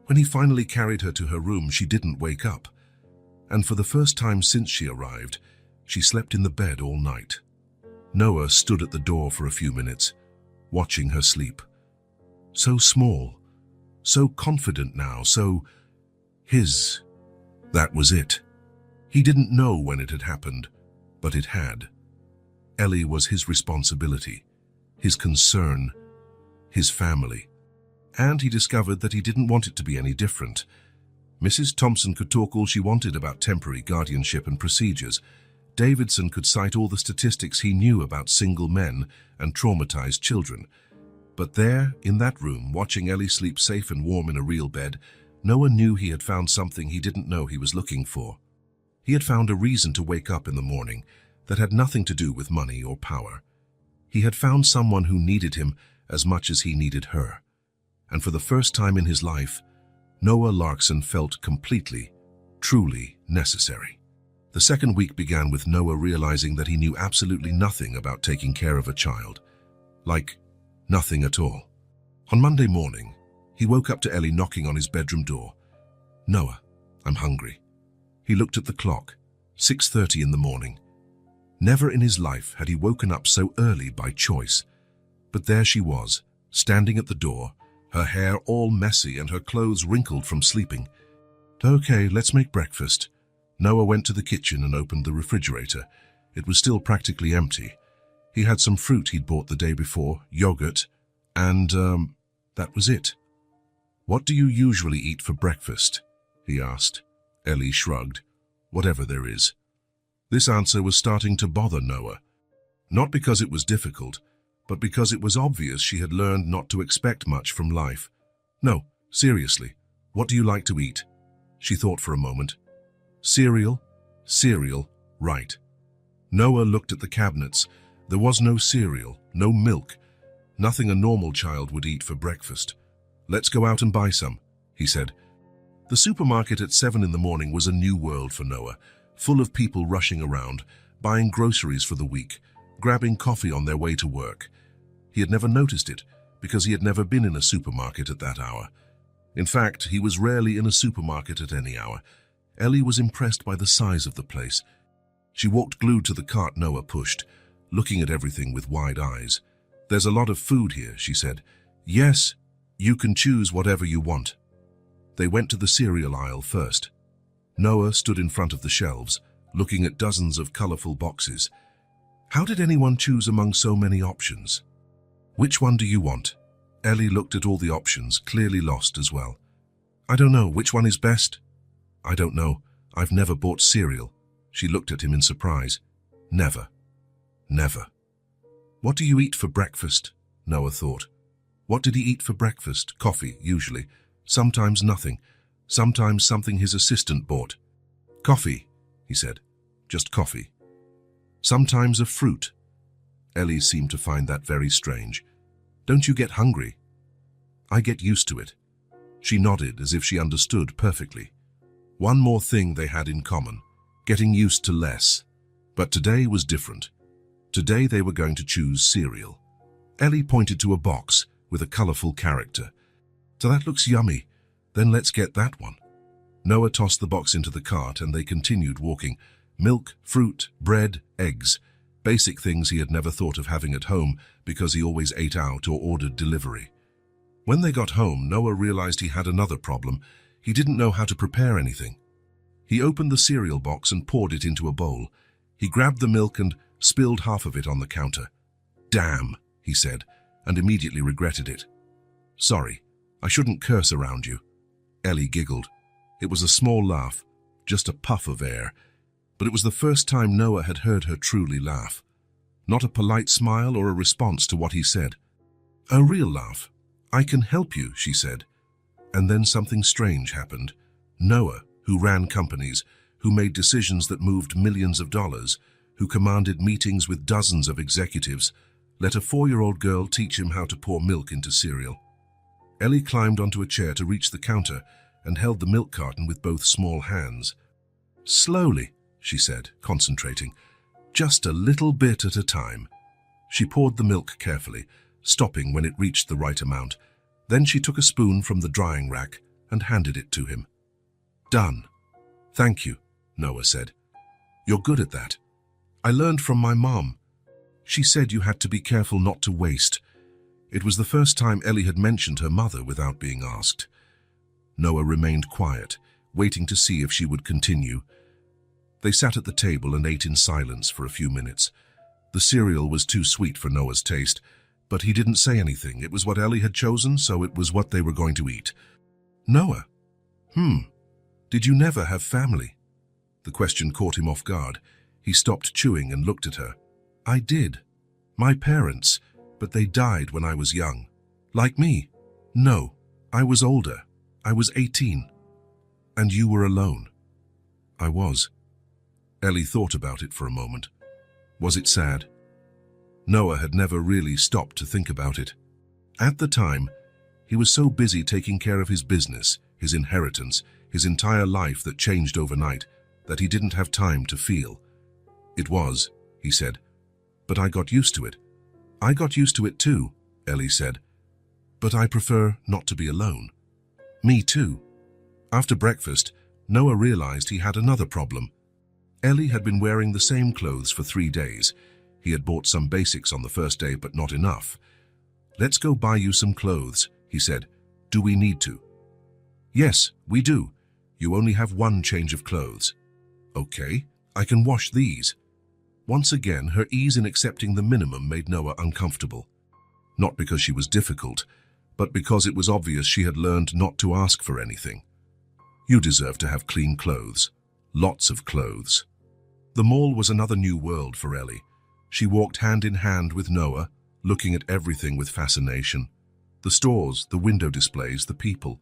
When he finally carried her to her room, she didn't wake up. And for the first time since she arrived, she slept in the bed all night. Noah stood at the door for a few minutes, watching her sleep. So small, so confident now, so his. That was it. He didn't know when it had happened, but it had. Ellie was his responsibility, his concern, his family. And he discovered that he didn't want it to be any different. Mrs. Thompson could talk all she wanted about temporary guardianship and procedures. Davidson could cite all the statistics he knew about single men and traumatized children. But there, in that room, watching Ellie sleep safe and warm in a real bed, Noah knew he had found something he didn't know he was looking for. He had found a reason to wake up in the morning that had nothing to do with money or power. He had found someone who needed him as much as he needed her. And for the first time in his life, Noah Larkson felt completely, truly necessary. The second week began with Noah realizing that he knew absolutely nothing about taking care of a child. Like, nothing at all. On Monday morning, he woke up to Ellie knocking on his bedroom door. "Noah, I'm hungry." He looked at the clock, 6:30 in the morning. Never in his life had he woken up so early by choice. But there she was, standing at the door, her hair all messy and her clothes wrinkled from sleeping. "Okay, let's make breakfast." Noah went to the kitchen and opened the refrigerator. It was still practically empty. He had some fruit he'd bought the day before, yogurt, and that was it. "What do you usually eat for breakfast?" he asked. Ellie shrugged. "Whatever there is." This answer was starting to bother Noah. Not because it was difficult, but because it was obvious she had learned not to expect much from life. "No, seriously, what do you like to eat?" She thought for a moment. "Cereal? Cereal, right." Noah looked at the cabinets. There was no cereal, no milk, nothing a normal child would eat for breakfast. "Let's go out and buy some," he said. The supermarket at 7 in the morning was a new world for Noah, full of people rushing around, buying groceries for the week, grabbing coffee on their way to work. He had never noticed it, because he had never been in a supermarket at that hour. In fact, he was rarely in a supermarket at any hour. Ellie was impressed by the size of the place. She walked glued to the cart Noah pushed, looking at everything with wide eyes. "There's a lot of food here," she said. "Yes, you can choose whatever you want." They went to the cereal aisle first. Noah stood in front of the shelves, looking at dozens of colorful boxes. How did anyone choose among so many options? "Which one do you want?" Ellie looked at all the options, clearly lost as well. "I don't know. Which one is best?" "I don't know. I've never bought cereal." She looked at him in surprise. "Never. Never." "What do you eat for breakfast?" Noah thought. What did he eat for breakfast? Coffee, usually. Sometimes nothing. Sometimes something his assistant bought. "Coffee," he said. "Just coffee." "Sometimes a fruit." Ellie seemed to find that very strange. "Don't you get hungry?" "I get used to it." She nodded as if she understood perfectly. One more thing they had in common, getting used to less. But today was different. Today they were going to choose cereal. Ellie pointed to a box with a colorful character. "So that looks yummy. Then let's get that one." Noah tossed the box into the cart and they continued walking. Milk, fruit, bread, eggs. Basic things he had never thought of having at home because he always ate out or ordered delivery. When they got home, Noah realized he had another problem. He didn't know how to prepare anything. He opened the cereal box and poured it into a bowl. He grabbed the milk and spilled half of it on the counter. "Damn," he said, and immediately regretted it. "Sorry, I shouldn't curse around you." Ellie giggled. It was a small laugh, just a puff of air, but it was the first time Noah had heard her truly laugh. Not a polite smile or a response to what he said. A real laugh. "I can help you," she said. And then something strange happened. Noah, who ran companies, who made decisions that moved millions of dollars, who commanded meetings with dozens of executives, let a 4-year-old girl teach him how to pour milk into cereal. Ellie climbed onto a chair to reach the counter and held the milk carton with both small hands. "Slowly," she said, concentrating. "Just a little bit at a time." She poured the milk carefully, stopping when it reached the right amount. Then she took a spoon from the drying rack and handed it to him. "Done." "Thank you," Noah said. "You're good at that. I learned from my mom. She said you had to be careful not to waste." It was the first time Ellie had mentioned her mother without being asked. Noah remained quiet, waiting to see if she would continue. They sat at the table and ate in silence for a few minutes. The cereal was too sweet for Noah's taste, but he didn't say anything. It was what Ellie had chosen, so it was what they were going to eat. "Noah, did you never have family?" The question caught him off guard. He stopped chewing and looked at her. "I did. My parents, but they died when I was young." "Like me?" "No, I was older. I was 18. "And you were alone?" "I was." Ellie thought about it for a moment. Was it sad? Noah had never really stopped to think about it. At the time, he was so busy taking care of his business, his inheritance, his entire life that changed overnight, that he didn't have time to feel. "It was," he said, "but I got used to it." "I got used to it too," Ellie said, "but I prefer not to be alone." "Me too." After breakfast, Noah realized he had another problem. Ellie had been wearing the same clothes for 3 days. He had bought some basics on the first day, but not enough. "Let's go buy you some clothes," he said. "Do we need to?" "Yes, we do. You only have 1 change of clothes." "Okay, I can wash these." Once again, her ease in accepting the minimum made Noah uncomfortable. Not because she was difficult, but because it was obvious she had learned not to ask for anything. "You deserve to have clean clothes. Lots of clothes." The mall was another new world for Ellie. She walked hand in hand with Noah, looking at everything with fascination. The stores, the window displays, the people.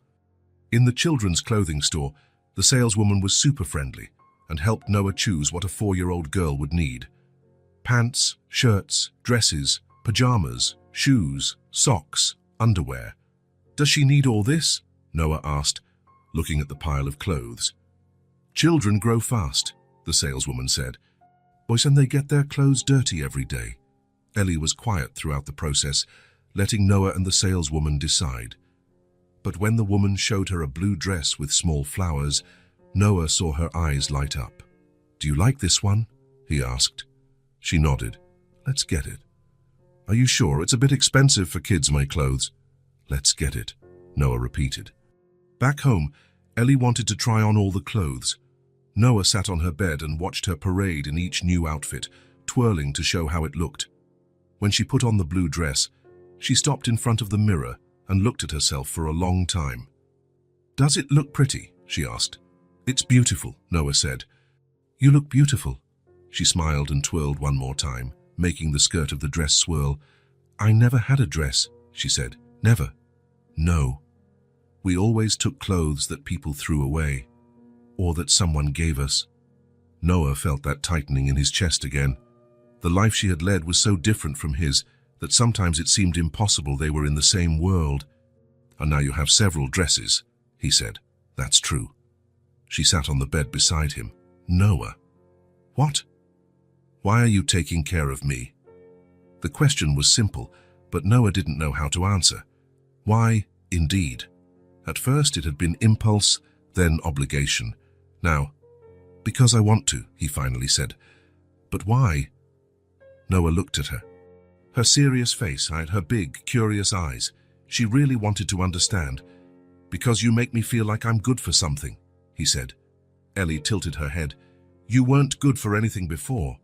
In the children's clothing store, the saleswoman was super friendly and helped Noah choose what a 4-year-old girl would need. Pants, shirts, dresses, pajamas, shoes, socks, underwear. "Does she need all this?" Noah asked, looking at the pile of clothes. "Children grow fast," the saleswoman said. "Boys, and they get their clothes dirty every day." Ellie was quiet throughout the process, letting Noah and the saleswoman decide. But when the woman showed her a blue dress with small flowers, Noah saw her eyes light up. "Do you like this one?" he asked. She nodded. "Let's get it." "Are you sure? It's a bit expensive for kids, my clothes." "Let's get it," Noah repeated. Back home, Ellie wanted to try on all the clothes. Noah sat on her bed and watched her parade in each new outfit, twirling to show how it looked. When she put on the blue dress, she stopped in front of the mirror and looked at herself for a long time. "Does it look pretty?" she asked. "It's beautiful," Noah said. "You look beautiful." She smiled and twirled one more time, making the skirt of the dress swirl. "I never had a dress," she said. "Never." "No. We always took clothes that people threw away, or that someone gave us." Noah felt that tightening in his chest again. The life she had led was so different from his that sometimes it seemed impossible they were in the same world. "And now you have several dresses," he said. "That's true." She sat on the bed beside him. "Noah." "What? Why are you taking care of me?" The question was simple, but Noah didn't know how to answer. Why, indeed. At first it had been impulse, then obligation. Now, "Because I want to," he finally said. "But why?" Noah looked at her. Her serious face had her big, curious eyes. She really wanted to understand. "Because you make me feel like I'm good for something," he said. Ellie tilted her head. "You weren't good for anything before."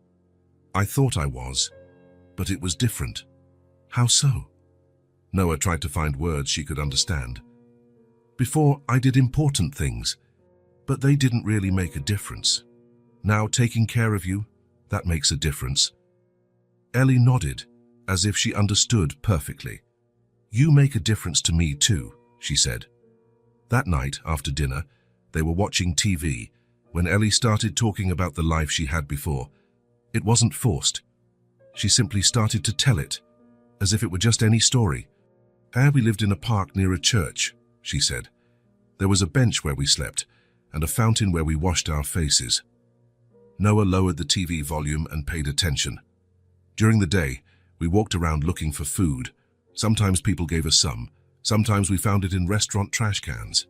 "I thought I was, but it was different." "How so?" Noah tried to find words she could understand. "Before, I did important things, but they didn't really make a difference. Now, taking care of you, that makes a difference." Ellie nodded, as if she understood perfectly. "You make a difference to me too," she said. That night, after dinner, they were watching TV when Ellie started talking about the life she had before. It wasn't forced. She simply started to tell it, as if it were just any story. "We lived in a park near a church," she said. "There was a bench where we slept, and a fountain where we washed our faces." Noah lowered the TV volume and paid attention. "During the day, we walked around looking for food. Sometimes people gave us some. Sometimes we found it in restaurant trash cans."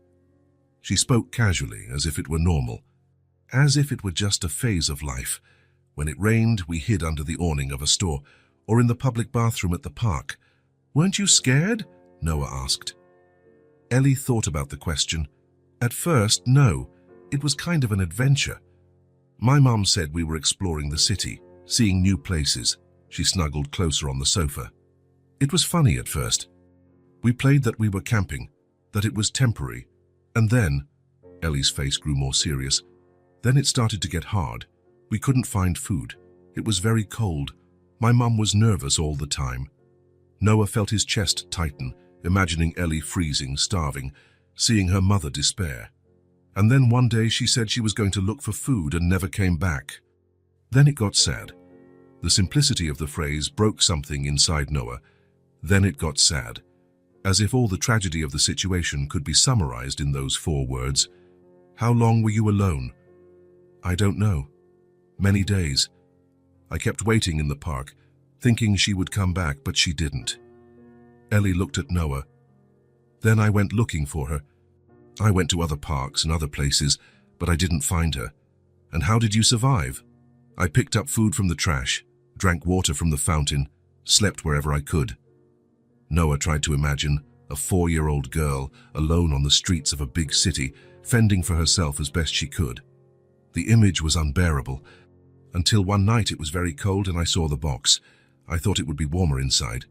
She spoke casually, as if it were normal. As if it were just a phase of life. When it rained, we hid under the awning of a store, or in the public bathroom at the park. "Weren't you scared?" Noah asked. Ellie thought about the question. At first, no. It was kind of an adventure. "My mom said we were exploring the city, seeing new places." She snuggled closer on the sofa. "It was funny at first. We played that we were camping, that it was temporary. And then," Ellie's face grew more serious, "then it started to get hard. We couldn't find food. It was very cold. My mum was nervous all the time." Noah felt his chest tighten, imagining Ellie freezing, starving, seeing her mother despair. And then one day she said she was going to look for food and never came back. Then it got sad. The simplicity of the phrase broke something inside Noah. Then it got sad, as if all the tragedy of the situation could be summarized in those 4 words. "How long were you alone?" "I don't know. Many days. I kept waiting in the park, thinking she would come back, but she didn't." Ellie looked at Noah. "Then I went looking for her. I went to other parks and other places, but I didn't find her." "And how did you survive?" "I picked up food from the trash, drank water from the fountain, slept wherever I could." Noah tried to imagine a 4-year-old girl alone on the streets of a big city, fending for herself as best she could. The image was unbearable, until one night it was very cold and I saw the box. I thought it would be warmer inside.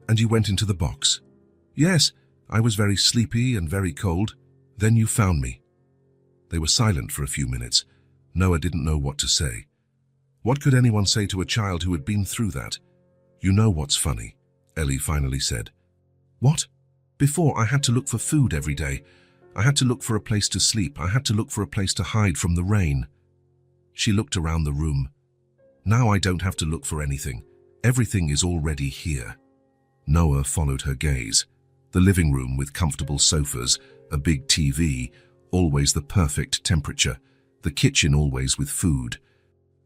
"And you went into the box?" "Yes, I was very sleepy and very cold. Then you found me." They were silent for a few minutes. Noah didn't know what to say. What could anyone say to a child who had been through that? "You know what's funny?" Ellie finally said. "What?" "Before, I had to look for food every day. I had to look for a place to sleep. I had to look for a place to hide from the rain." She looked around the room. "Now I don't have to look for anything. Everything is already here." Noah followed her gaze. The living room with comfortable sofas, a big TV, always the perfect temperature. The kitchen always with food.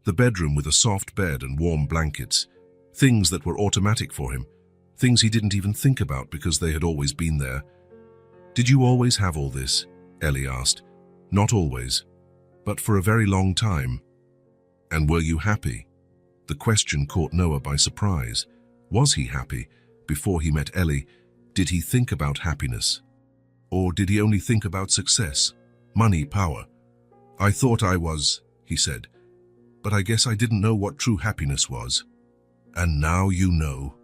The bedroom with a soft bed and warm blankets. Things that were automatic for him. things he didn't even think about because they had always been there. "Did you always have all this?" Ellie asked. "Not always, but for a very long time." "And were you happy?" The question caught Noah by surprise. Was he happy? Before he met Ellie, did he think about happiness? Or did he only think about success, money, power? "I thought I was," he said, "but I guess I didn't know what true happiness was." "And now you know."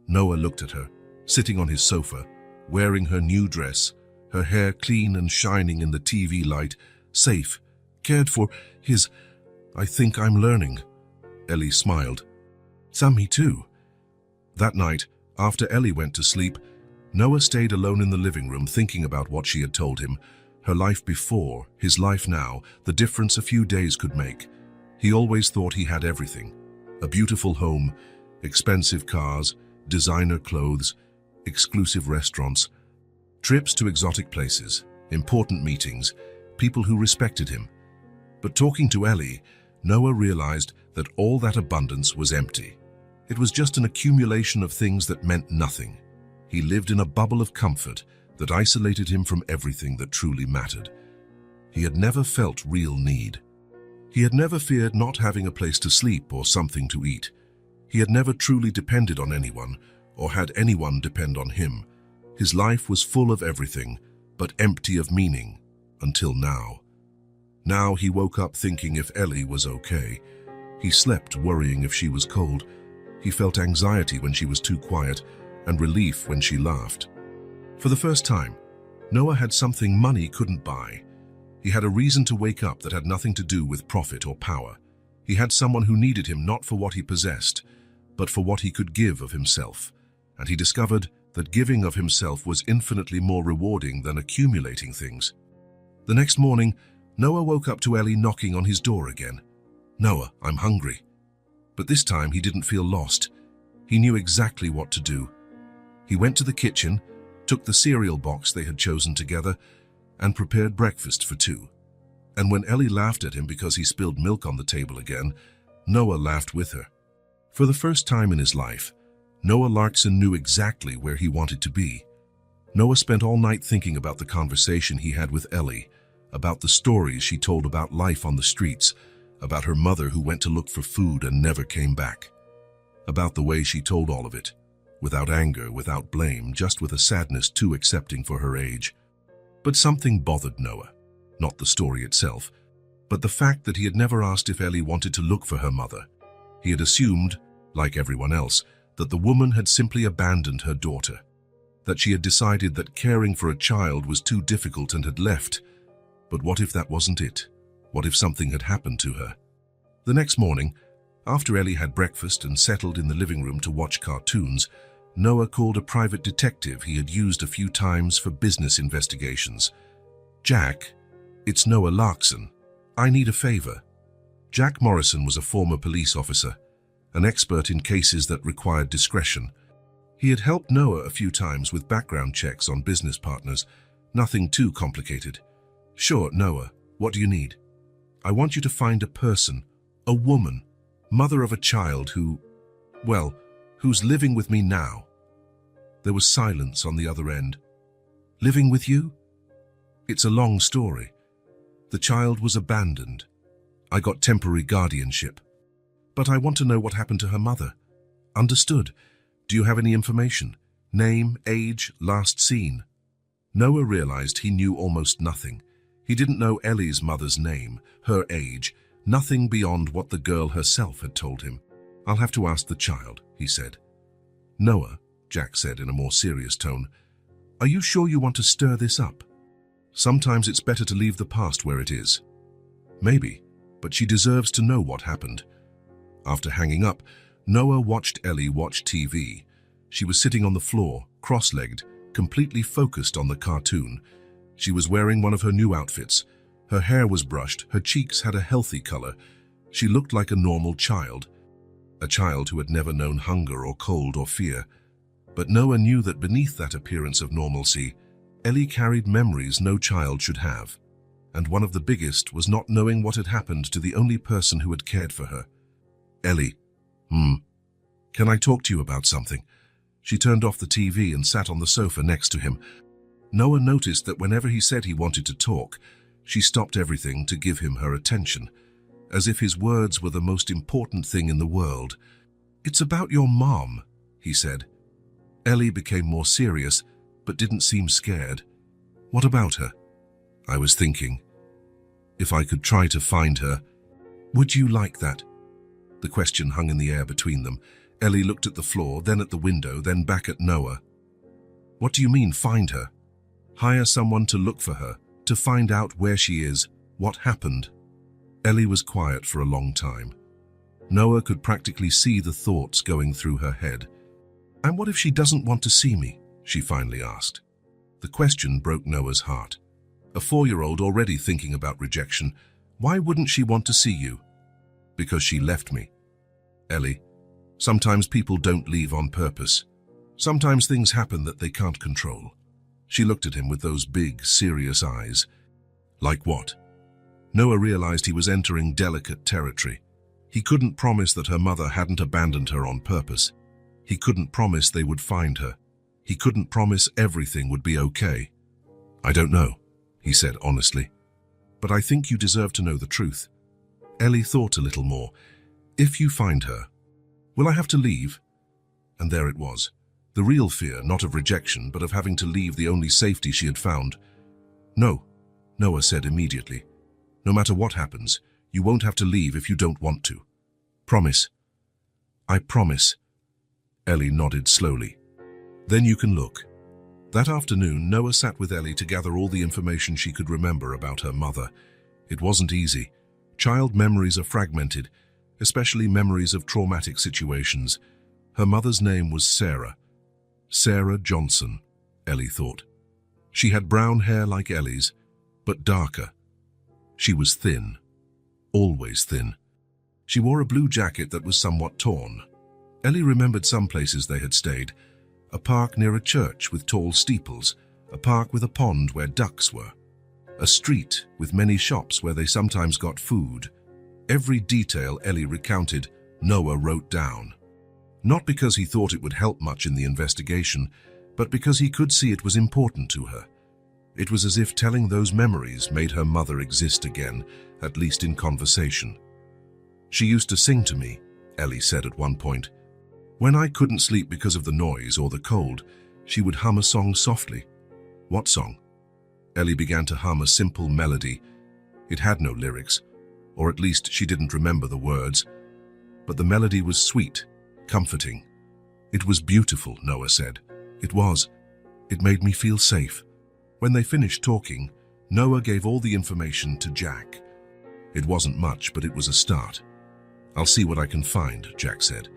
Noah looked at her, sitting on his sofa, wearing her new dress, her hair clean and shining in the TV light, safe, cared for. "I think I'm learning." Ellie smiled. "Me too." That night, after Ellie went to sleep, Noah stayed alone in the living room thinking about what she had told him. Her life before, his life now, the difference a few days could make. He always thought he had everything. A beautiful home, expensive cars, designer clothes, exclusive restaurants, trips to exotic places, important meetings, people who respected him. But talking to Ellie, Noah realized that all that abundance was empty. It was just an accumulation of things that meant nothing. He lived in a bubble of comfort that isolated him from everything that truly mattered. He had never felt real need. He had never feared not having a place to sleep or something to eat. He had never truly depended on anyone or had anyone depend on him. His life was full of everything, but empty of meaning, until now. Now he woke up thinking if Ellie was okay. He slept worrying if she was cold. He felt anxiety when she was too quiet, and relief when she laughed. For the first time, Noah had something money couldn't buy. He had a reason to wake up that had nothing to do with profit or power. He had someone who needed him not for what he possessed, but for what he could give of himself. And he discovered that giving of himself was infinitely more rewarding than accumulating things. The next morning, Noah woke up to Ellie knocking on his door again. "Noah, I'm hungry." But this time he didn't feel lost. He knew exactly what to do. He went to the kitchen, took the cereal box they had chosen together, and prepared breakfast for two. And when Ellie laughed at him because he spilled milk on the table again, Noah laughed with her. For the first time in his life, Noah Larkson knew exactly where he wanted to be. Noah spent all night thinking about the conversation he had with Ellie, about the stories she told about life on the streets, about her mother who went to look for food and never came back, about the way she told all of it, without anger, without blame, just with a sadness too accepting for her age. But something bothered Noah, not the story itself, but the fact that he had never asked if Ellie wanted to look for her mother. He had assumed, like everyone else, that the woman had simply abandoned her daughter, that she had decided that caring for a child was too difficult and had left. But what if that wasn't it? What if something had happened to her? The next morning, after Ellie had breakfast and settled in the living room to watch cartoons, Noah called a private detective he had used a few times for business investigations. "Jack, it's Noah Larkson. I need a favor." Jack Morrison was a former police officer, an expert in cases that required discretion. He had helped Noah a few times with background checks on business partners, nothing too complicated. "Sure, Noah, what do you need?" "I want you to find a person, a woman, mother of a child who's living with me now." There was silence on the other end. "Living with you?" "It's a long story. The child was abandoned. I got temporary guardianship. But I want to know what happened to her mother." "Understood. Do you have any information? Name, age, last seen?" Noah realized he knew almost nothing. He didn't know Ellie's mother's name, her age, nothing beyond what the girl herself had told him. "I'll have to ask the child," he said. "Noah," Jack said in a more serious tone, "are you sure you want to stir this up? Sometimes it's better to leave the past where it is." "Maybe, but she deserves to know what happened." After hanging up, Noah watched Ellie watch TV. She was sitting on the floor, cross-legged, completely focused on the cartoon. She was wearing one of her new outfits. Her hair was brushed, her cheeks had a healthy color. She looked like a normal child, a child who had never known hunger or cold or fear. But Noah knew that beneath that appearance of normalcy, Ellie carried memories no child should have. And one of the biggest was not knowing what had happened to the only person who had cared for her. "Ellie, can I talk to you about something?" She turned off the TV and sat on the sofa next to him. Noah noticed that whenever he said he wanted to talk, she stopped everything to give him her attention, as if his words were the most important thing in the world. "It's about your mom," he said. Ellie became more serious, but didn't seem scared. "What about her?" "I was thinking, if I could try to find her, would you like that?" The question hung in the air between them. Ellie looked at the floor, then at the window, then back at Noah. "What do you mean, find her?" "Hire someone to look for her, to find out where she is, what happened." Ellie was quiet for a long time. Noah could practically see the thoughts going through her head. "And what if she doesn't want to see me?" she finally asked. The question broke Noah's heart. A 4-year-old already thinking about rejection. "Why wouldn't she want to see you?" "Because she left me. Ellie, sometimes people don't leave on purpose. Sometimes things happen that they can't control." She looked at him with those big, serious eyes. "Like what?" Noah realized he was entering delicate territory. He couldn't promise that her mother hadn't abandoned her on purpose. He couldn't promise they would find her. He couldn't promise everything would be okay. "I don't know," he said honestly. "But I think you deserve to know the truth." Ellie thought a little more. "If you find her, will I have to leave?" And there it was. The real fear, not of rejection, but of having to leave the only safety she had found. "No," Noah said immediately. "No matter what happens, you won't have to leave if you don't want to. Promise." "I promise." Ellie nodded slowly. "Then you can look." That afternoon, Noah sat with Ellie to gather all the information she could remember about her mother. It wasn't easy. Child memories are fragmented, especially memories of traumatic situations. Her mother's name was Sarah. Sarah Johnson, Ellie thought. She had brown hair like Ellie's, but darker. She was thin, always thin. She wore a blue jacket that was somewhat torn. Ellie remembered some places they had stayed. A park near a church with tall steeples, a park with a pond where ducks were, a street with many shops where they sometimes got food. Every detail Ellie recounted, Noah wrote down. Not because he thought it would help much in the investigation, but because he could see it was important to her. It was as if telling those memories made her mother exist again, at least in conversation. "She used to sing to me," Ellie said at one point. "When I couldn't sleep because of the noise or the cold, she would hum a song softly." "What song?" Ellie began to hum a simple melody. It had no lyrics, or at least she didn't remember the words. But the melody was sweet, comforting. "It was beautiful," Noah said. "It was. It made me feel safe." When they finished talking, Noah gave all the information to Jack. It wasn't much, but it was a start. "I'll see what I can find," Jack said.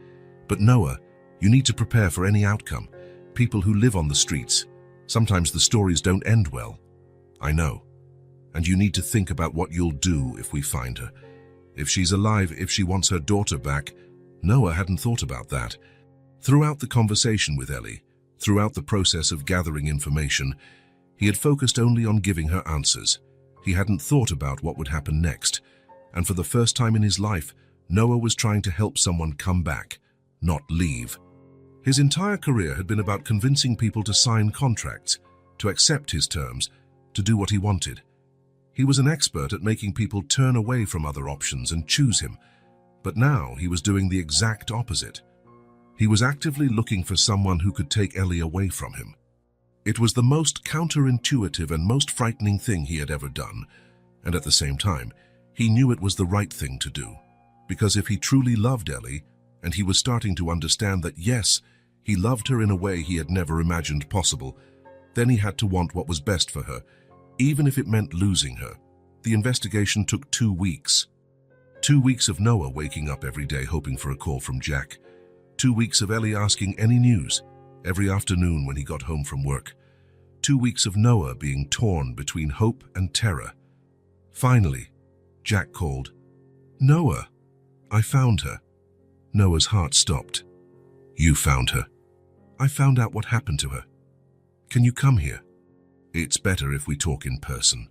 "But Noah, you need to prepare for any outcome. People who live on the streets, sometimes the stories don't end well." "I know. And you need to think about what you'll do if we find her. If she's alive, if she wants her daughter back." Noah hadn't thought about that. Throughout the conversation with Ellie, throughout the process of gathering information, he had focused only on giving her answers. He hadn't thought about what would happen next. And for the first time in his life, Noah was trying to help someone come back, not leave. His entire career had been about convincing people to sign contracts, to accept his terms, to do what he wanted. He was an expert at making people turn away from other options and choose him. But now he was doing the exact opposite. He was actively looking for someone who could take Ellie away from him. It was the most counterintuitive and most frightening thing he had ever done. And at the same time, he knew it was the right thing to do. Because if he truly loved Ellie, and he was starting to understand that yes, he loved her in a way he had never imagined possible, then he had to want what was best for her, even if it meant losing her. The investigation took 2 weeks. 2 weeks of Noah waking up every day hoping for a call from Jack. 2 weeks of Ellie asking any news every afternoon when he got home from work. 2 weeks of Noah being torn between hope and terror. Finally, Jack called. "Noah, I found her." Noah's heart stopped. "You found her?" "I found out what happened to her. Can you come here?" "It's better if we talk in person."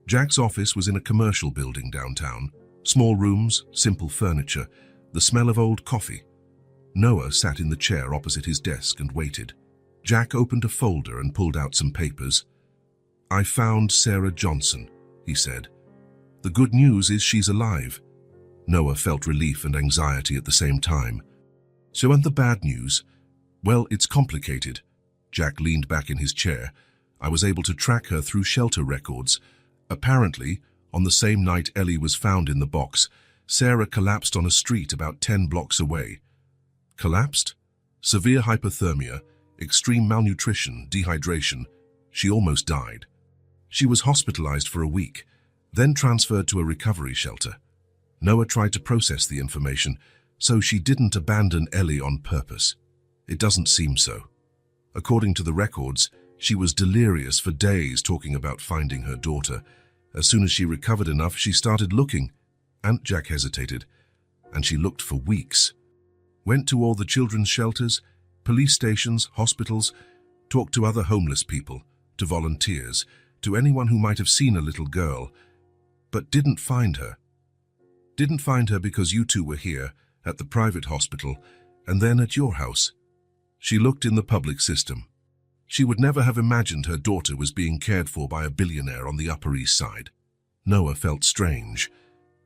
Jack's office was in a commercial building downtown. Small rooms, simple furniture, the smell of old coffee. Noah sat in the chair opposite his desk and waited. Jack opened a folder and pulled out some papers. "I found Sarah Johnson," he said. "The good news is she's alive." Noah felt relief and anxiety at the same time. "So, and the bad news?" "Well, it's complicated." Jack leaned back in his chair. "I was able to track her through shelter records. Apparently, on the same night Ellie was found in the box, Sarah collapsed on a street about 10 blocks away." "Collapsed?" "Severe hypothermia, extreme malnutrition, dehydration. She almost died. She was hospitalized for a week, then transferred to a recovery shelter." Noah tried to process the information. "So she didn't abandon Ellie on purpose?" "It doesn't seem so. According to the records, she was delirious for days talking about finding her daughter. As soon as she recovered enough, she started looking." And Jack hesitated. "And she looked for weeks. Went to all the children's shelters, police stations, hospitals, talked to other homeless people, to volunteers, to anyone who might have seen a little girl, but didn't find her. Didn't find her because you two were here, at the private hospital, and then at your house. She looked in the public system. She would never have imagined her daughter was being cared for by a billionaire on the Upper East Side." Noah felt strange.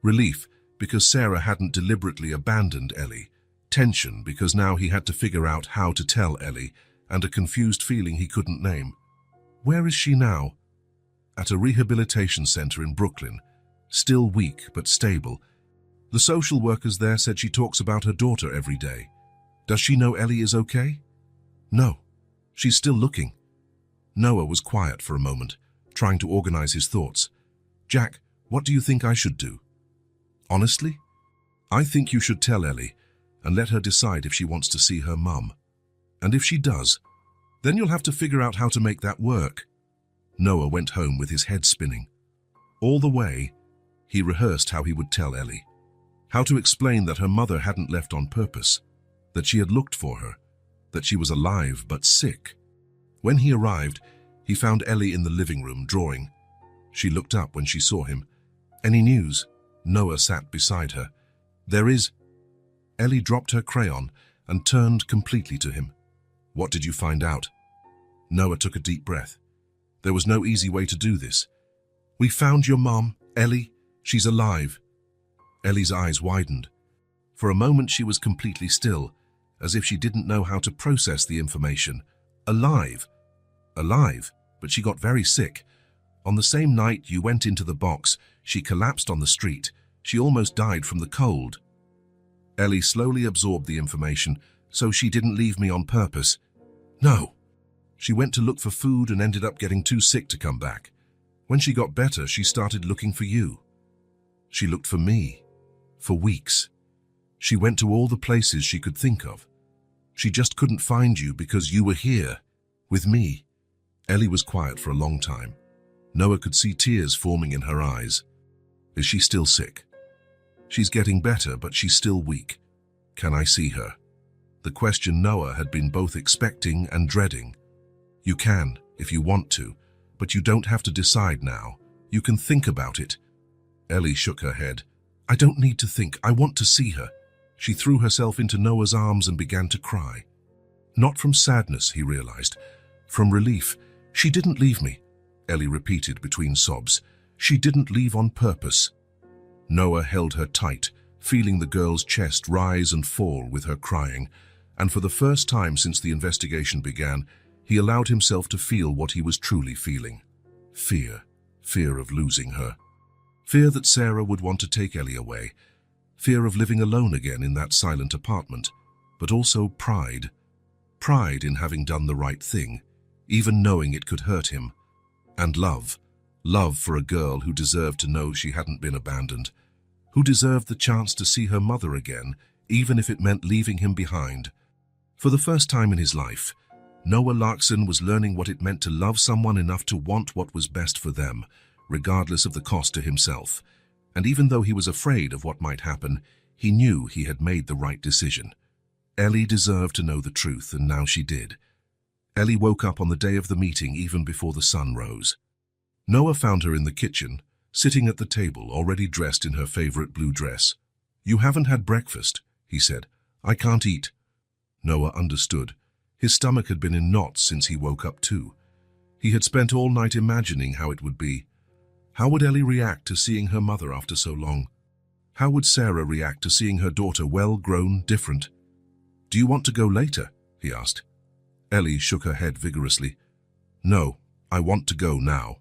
Relief, because Sarah hadn't deliberately abandoned Ellie. Tension, because now he had to figure out how to tell Ellie, and a confused feeling he couldn't name. "Where is she now?" "At a rehabilitation center in Brooklyn. Still weak, but stable. The social workers there said she talks about her daughter every day. Does she know Ellie is okay?" "No. She's still looking." Noah was quiet for a moment, trying to organize his thoughts. "Jack, what do you think I should do?" "Honestly, I think you should tell Ellie and let her decide if she wants to see her mum. And if she does, then you'll have to figure out how to make that work." Noah went home with his head spinning. All the way, he rehearsed how he would tell Ellie. How to explain that her mother hadn't left on purpose, that she had looked for her, that she was alive but sick. When he arrived, he found Ellie in the living room drawing. She looked up when she saw him. "Any news?" Noah sat beside her. "There is." Ellie dropped her crayon and turned completely to him. "What did you find out?" Noah took a deep breath. There was no easy way to do this. "We found your mom, Ellie. She's alive." Ellie's eyes widened. For a moment she was completely still, as if she didn't know how to process the information. "Alive? Alive, but she got very sick. On the same night you went into the box, she collapsed on the street. She almost died from the cold." Ellie slowly absorbed the information. "So she didn't leave me on purpose?" "No. She went to look for food and ended up getting too sick to come back. When she got better, she started looking for you. She looked for me. For weeks. She went to all the places she could think of. She just couldn't find you because you were here, with me." Ellie was quiet for a long time. Noah could see tears forming in her eyes. "Is she still sick?" "She's getting better, but she's still weak." "Can I see her?" The question Noah had been both expecting and dreading. "You can, if you want to, but you don't have to decide now. You can think about it." Ellie shook her head. "I don't need to think. I want to see her." She threw herself into Noah's arms and began to cry. Not from sadness, he realized. From relief. "She didn't leave me," Ellie repeated between sobs. "She didn't leave on purpose." Noah held her tight, feeling the girl's chest rise and fall with her crying, and for the first time since the investigation began, he allowed himself to feel what he was truly feeling. Fear. Fear of losing her. Fear that Sarah would want to take Ellie away. Fear of living alone again in that silent apartment. But also pride. Pride in having done the right thing, even knowing it could hurt him. And love. Love for a girl who deserved to know she hadn't been abandoned. Who deserved the chance to see her mother again, even if it meant leaving him behind. For the first time in his life, Noah Larkson was learning what it meant to love someone enough to want what was best for them, regardless of the cost to himself. And even though he was afraid of what might happen, he knew he had made the right decision. Ellie deserved to know the truth, and now she did. Ellie woke up on the day of the meeting even before the sun rose. Noah found her in the kitchen, sitting at the table, already dressed in her favorite blue dress. "You haven't had breakfast," he said. "I can't eat." Noah understood. His stomach had been in knots since he woke up too. He had spent all night imagining how it would be. How would Ellie react to seeing her mother after so long? How would Sarah react to seeing her daughter well-grown, different? "Do you want to go later?" he asked. Ellie shook her head vigorously. "No, I want to go now."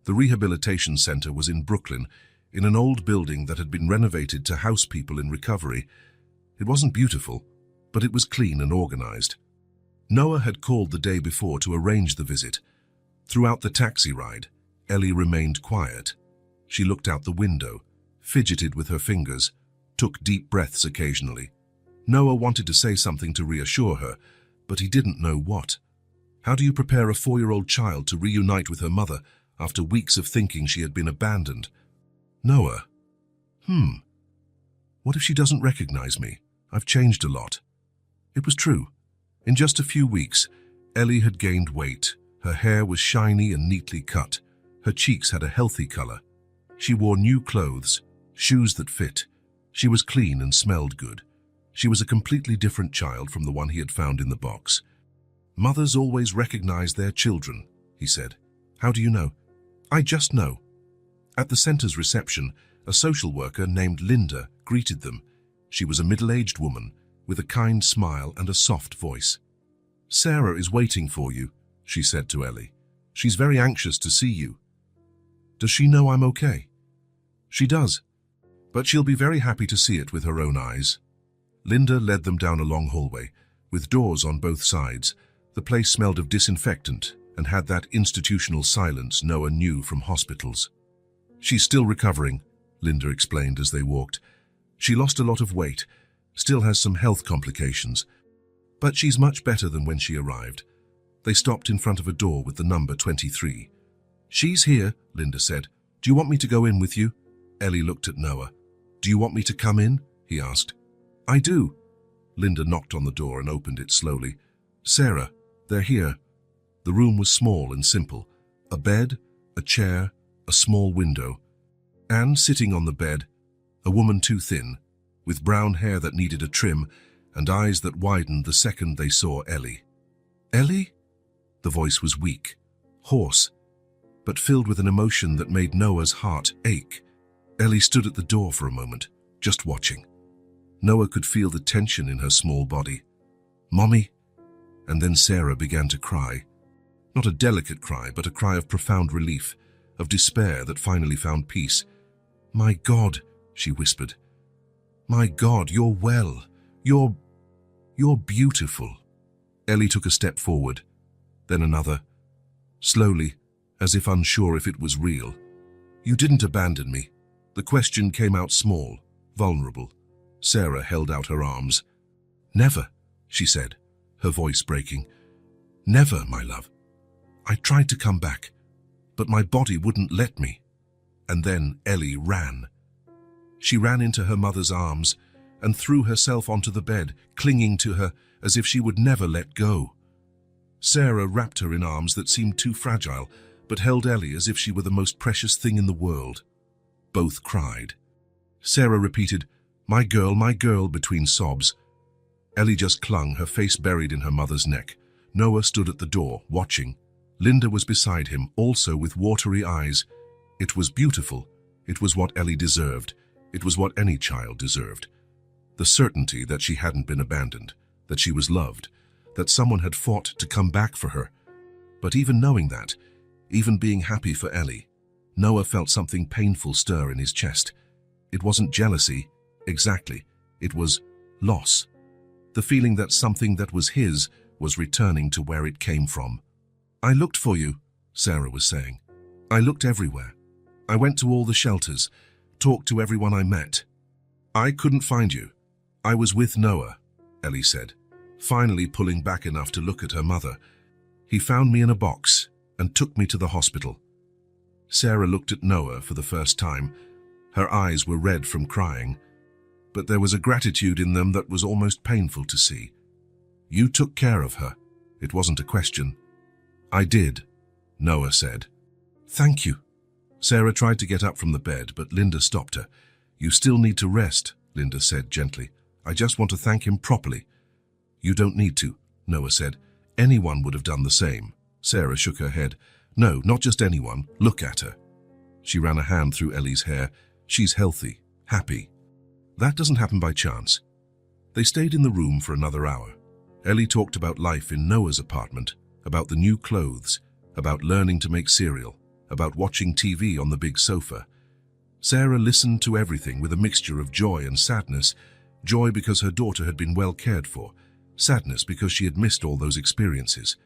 The rehabilitation center was in Brooklyn, in an old building that had been renovated to house people in recovery. It wasn't beautiful, but it was clean and organized. Noah had called the day before to arrange the visit. Throughout the taxi ride, Ellie remained quiet. She looked out the window, fidgeted with her fingers, took deep breaths occasionally. Noah wanted to say something to reassure her, but he didn't know what. How do you prepare a 4-year-old child to reunite with her mother after weeks of thinking she had been abandoned? Noah. What if she doesn't recognize me? I've changed a lot. It was true. In just a few weeks, Ellie had gained weight. Her hair was shiny and neatly cut. Her cheeks had a healthy color. She wore new clothes, shoes that fit. She was clean and smelled good. She was a completely different child from the one he had found in the box. "Mothers always recognize their children," he said. "How do you know?" "I just know." At the center's reception, a social worker named Linda greeted them. She was a middle-aged woman with a kind smile and a soft voice. "Sarah is waiting for you," she said to Ellie. "She's very anxious to see you." "Does she know I'm okay?" "She does, but she'll be very happy to see it with her own eyes." Linda led them down a long hallway, with doors on both sides. The place smelled of disinfectant and had that institutional silence Noah knew from hospitals. "She's still recovering," Linda explained as they walked. "She lost a lot of weight, still has some health complications, but she's much better than when she arrived." They stopped in front of a door with the number 23. "She's here," Linda said. "Do you want me to go in with you?" Ellie looked at Noah. "Do you want me to come in?" he asked. "I do." Linda knocked on the door and opened it slowly. "Sarah, they're here." The room was small and simple. A bed, a chair, a small window. And sitting on the bed, a woman too thin, with brown hair that needed a trim and eyes that widened the second they saw Ellie. "Ellie?" The voice was weak, hoarse, but filled with an emotion that made Noah's heart ache. Ellie stood at the door for a moment, just watching. Noah could feel the tension in her small body. "Mommy?" And then Sarah began to cry. Not a delicate cry, but a cry of profound relief, of despair that finally found peace. "My God," she whispered. "My God, you're well. You're beautiful." Ellie took a step forward, then another. Slowly, as if unsure if it was real. "You didn't abandon me." The question came out small, vulnerable. Sarah held out her arms. "Never," she said, her voice breaking. "Never, my love. I tried to come back, but my body wouldn't let me." And then Ellie ran. She ran into her mother's arms and threw herself onto the bed, clinging to her as if she would never let go. Sarah wrapped her in arms that seemed too fragile, but held Ellie as if she were the most precious thing in the world. Both cried. Sarah repeated, my girl," between sobs. Ellie just clung, her face buried in her mother's neck. Noah stood at the door, watching. Linda was beside him, also with watery eyes. It was beautiful. It was what Ellie deserved. It was what any child deserved. The certainty that she hadn't been abandoned, that she was loved, that someone had fought to come back for her. But even knowing that, even being happy for Ellie, Noah felt something painful stir in his chest. It wasn't jealousy, exactly. It was loss. The feeling that something that was his was returning to where it came from. "I looked for you," Sarah was saying. "I looked everywhere. I went to all the shelters, talked to everyone I met. I couldn't find you. I was with Noah," Ellie said, finally pulling back enough to look at her mother. "He found me in a box and took me to the hospital." Sarah looked at Noah for the first time. Her eyes were red from crying, but there was a gratitude in them that was almost painful to see. "You took care of her. It wasn't a question." "I did," Noah said. "Thank you." Sarah tried to get up from the bed, but Linda stopped her. "You still need to rest," Linda said gently. "I just want to thank him properly." You don't need to, Noah said. Anyone would have done the same. Sarah shook her head. No, not just anyone. Look at her. She ran a hand through Ellie's hair. She's healthy, happy. That doesn't happen by chance. They stayed in the room for another hour. Ellie talked about life in Noah's apartment, about the new clothes, about learning to make cereal, about watching TV on the big sofa. Sarah listened to everything with a mixture of joy and sadness. Joy because her daughter had been well cared for, sadness because she had missed all those experiences.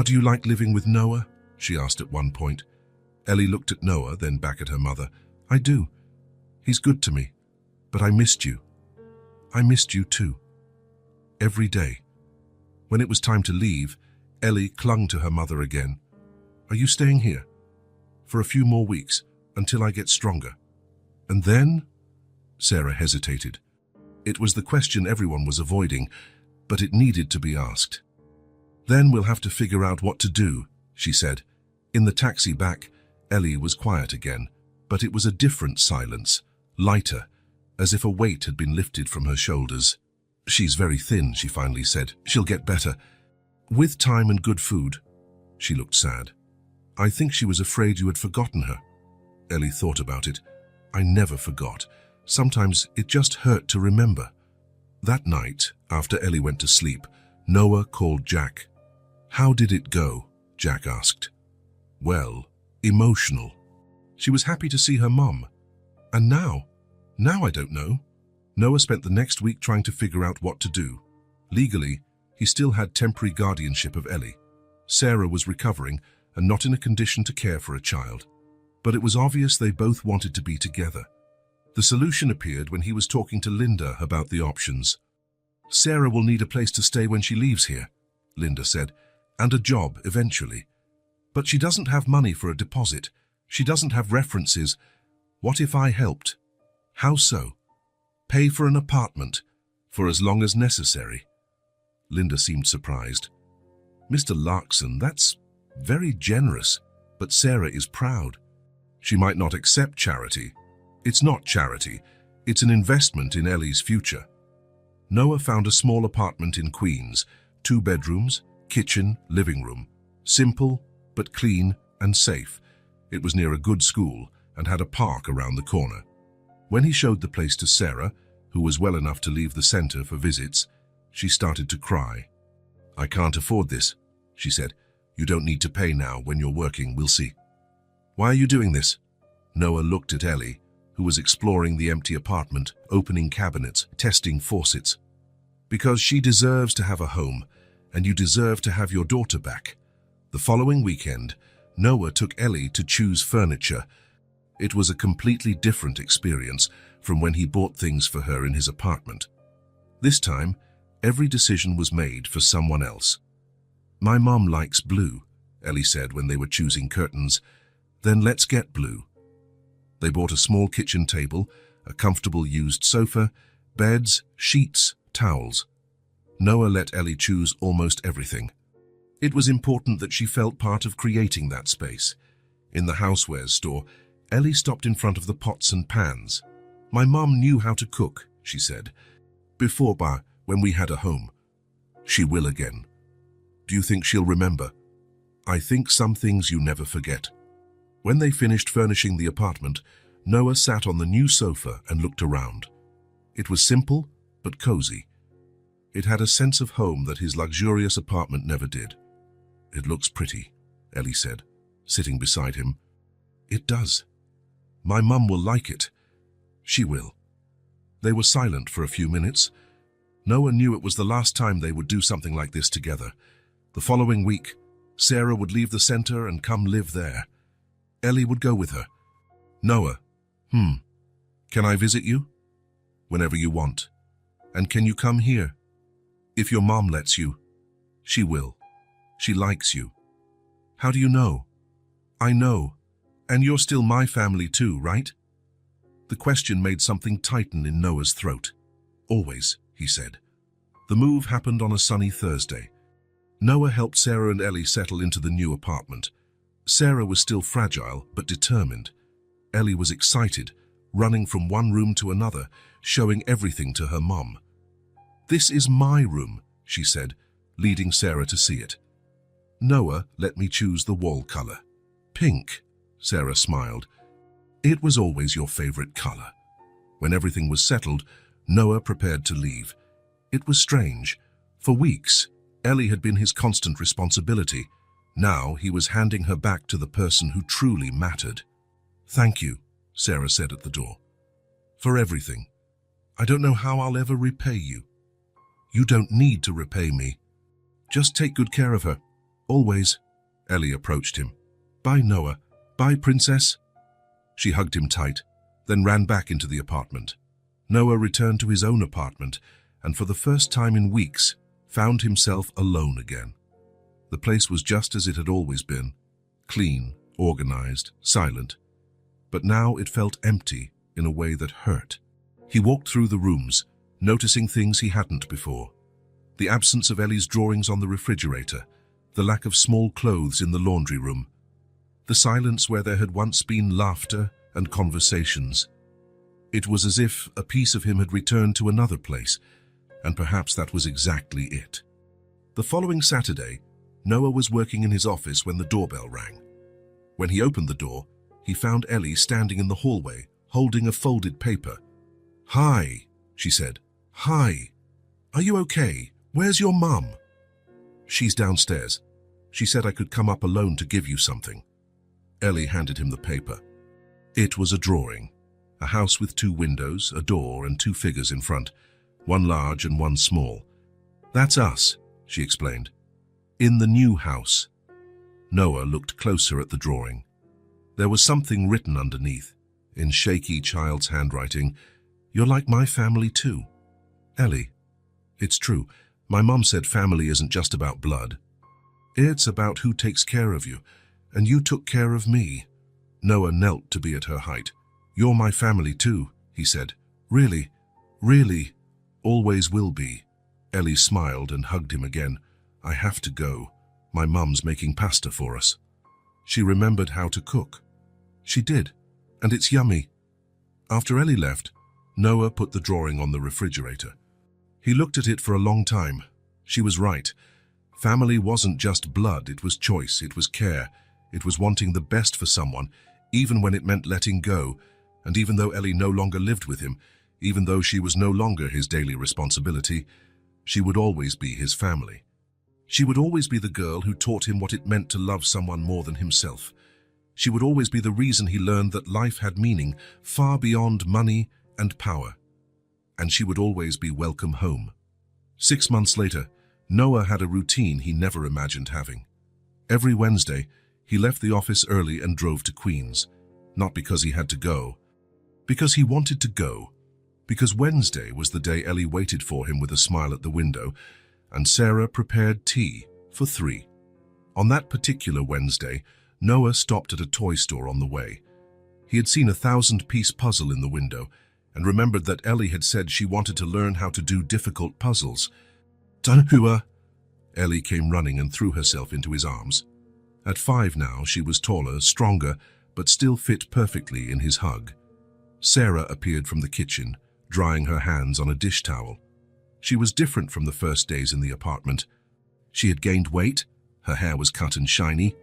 Do you like living with Noah? She asked at one point. Ellie looked at Noah, then back at her mother. I do. He's good to me. But I missed you. I missed you too. Every day. When it was time to leave, Ellie clung to her mother again. Are you staying here? For a few more weeks, until I get stronger. And then? Sarah hesitated. It was the question everyone was avoiding, but it needed to be asked. Then we'll have to figure out what to do, she said. In the taxi back, Ellie was quiet again, but it was a different silence, lighter, as if a weight had been lifted from her shoulders. She's very thin, she finally said. She'll get better. With time and good food. She looked sad. I think she was afraid you had forgotten her. Ellie thought about it. I never forgot. Sometimes it just hurt to remember. That night, after Ellie went to sleep, Noah called Jack. How did it go? Jack asked. Well, emotional. She was happy to see her mum. And now I don't know. Noah spent the next week trying to figure out what to do. Legally, he still had temporary guardianship of Ellie. Sarah was recovering and not in a condition to care for a child. But it was obvious they both wanted to be together. The solution appeared when he was talking to Linda about the options. Sarah will need a place to stay when she leaves here, Linda said, and a job eventually. But she doesn't have money for a deposit. She doesn't have references. What if I helped? How so? Pay for an apartment, for as long as necessary. Linda seemed surprised. Mr. Larkson, that's very generous, but Sarah is proud. She might not accept charity. It's not charity. It's an investment in Ellie's future. Noah found a small apartment in Queens, 2 bedrooms, kitchen, living room. Simple, but clean and safe. It was near a good school and had a park around the corner. When he showed the place to Sarah, who was well enough to leave the center for visits, she started to cry. I can't afford this, she said. You don't need to pay now. When you're working, we'll see. Why are you doing this? Noah looked at Ellie, who was exploring the empty apartment, opening cabinets, testing faucets. Because she deserves to have a home, and you deserve to have your daughter back. The following weekend, Noah took Ellie to choose furniture. It was a completely different experience from when he bought things for her in his apartment. This time, every decision was made for someone else. My mom likes blue, Ellie said when they were choosing curtains. Then let's get blue. They bought a small kitchen table, a comfortable used sofa, beds, sheets, towels. Noah let Ellie choose almost everything. It was important that she felt part of creating that space. In the housewares store, Ellie stopped in front of the pots and pans. My mom knew how to cook, she said. Before, when we had a home. She will again. Do you think she'll remember? I think some things you never forget. When they finished furnishing the apartment, Noah sat on the new sofa and looked around. It was simple, but cozy. It had a sense of home that his luxurious apartment never did. It looks pretty, Ellie said, sitting beside him. It does. My mum will like it. She will. They were silent for a few minutes. Noah knew it was the last time they would do something like this together. The following week, Sarah would leave the center and come live there. Ellie would go with her. Noah, can I visit you? Whenever you want. And can you come here? If your mom lets you. She will. She likes you. How do you know? I know. And you're still my family too, right? The question made something tighten in Noah's throat. Always, he said. The move happened on a sunny Thursday. Noah helped Sarah and Ellie settle into the new apartment. Sarah was still fragile, but determined. Ellie was excited, running from one room to another, showing everything to her mom. This is my room, she said, leading Sarah to see it. Noah let me choose the wall color. Pink, Sarah smiled. It was always your favorite color. When everything was settled, Noah prepared to leave. It was strange. For weeks, Ellie had been his constant responsibility. Now he was handing her back to the person who truly mattered. Thank you, Sarah said at the door. For everything. I don't know how I'll ever repay you. You don't need to repay me. Just take good care of her. Always. Ellie approached him. Bye, Noah. Bye, princess. She hugged him tight, then ran back into the apartment. Noah returned to his own apartment, and for the first time in weeks, found himself alone again. The place was just as it had always been, clean, organized, silent. But now it felt empty in a way that hurt. He walked through the rooms, noticing things he hadn't before. The absence of Ellie's drawings on the refrigerator, the lack of small clothes in the laundry room, the silence where there had once been laughter and conversations. It was as if a piece of him had returned to another place, and perhaps that was exactly it. The following Saturday, Noah was working in his office when the doorbell rang. When he opened the door, he found Ellie standing in the hallway, holding a folded paper. Hi, she said. Hi. Are you okay? Where's your mum? She's downstairs. She said I could come up alone to give you something. Ellie handed him the paper. It was a drawing. A house with 2 windows, a door, and 2 figures in front, one large and one small. That's us, she explained. In the new house. Noah looked closer at the drawing. There was something written underneath, in shaky child's handwriting. You're like my family too. Ellie, it's true. My mum said family isn't just about blood. It's about who takes care of you, and you took care of me. Noah knelt to be at her height. You're my family too, he said. Really, really, always will be. Ellie smiled and hugged him again. I have to go. My mum's making pasta for us. She remembered how to cook. She did, and it's yummy. After Ellie left, Noah put the drawing on the refrigerator. He looked at it for a long time. She was right. Family wasn't just blood, it was choice, it was care. It was wanting the best for someone, even when it meant letting go. And even though Ellie no longer lived with him, even though she was no longer his daily responsibility, she would always be his family. She would always be the girl who taught him what it meant to love someone more than himself. She would always be the reason he learned that life had meaning far beyond money and power. And she would always be welcome home. 6 months later, Noah had a routine he never imagined having. Every Wednesday, he left the office early and drove to Queens, not because he had to go, because he wanted to go, because Wednesday was the day Ellie waited for him with a smile at the window, and Sarah prepared tea for 3. On that particular Wednesday, Noah stopped at a toy store on the way. He had seen a 1,000-piece puzzle in the window and remembered that Ellie had said she wanted to learn how to do difficult puzzles. Tanhua! Ellie came running and threw herself into his arms. At 5 now, she was taller, stronger, but still fit perfectly in his hug. Sarah appeared from the kitchen, drying her hands on a dish towel. She was different from the first days in the apartment. She had gained weight, her hair was cut and shiny,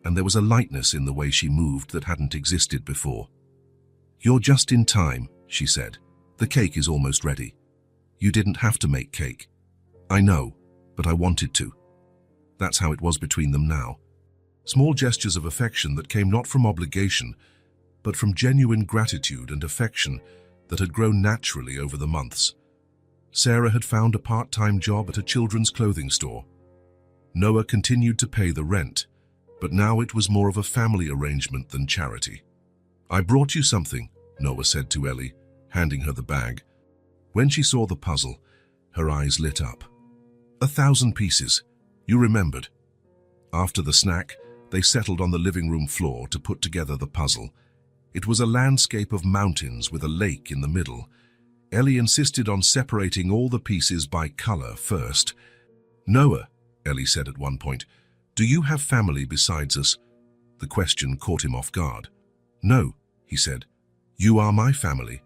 and there was a lightness in the way she moved that hadn't existed before. You're just in time, she said. The cake is almost ready. You didn't have to make cake. I know, but I wanted to. That's how it was between them now. Small gestures of affection that came not from obligation, but from genuine gratitude and affection that had grown naturally over the months. Sarah had found a part-time job at a children's clothing store. Noah continued to pay the rent, but now it was more of a family arrangement than charity. I brought you something, Noah said to Ellie, handing her the bag. When she saw the puzzle, her eyes lit up. 1,000 pieces. You remembered. After the snack, they settled on the living room floor to put together the puzzle. It was a landscape of mountains with a lake in the middle. Ellie insisted on separating all the pieces by color first. Noah, Ellie said at one point, do you have family besides us? The question caught him off guard. No, he said. You are my family.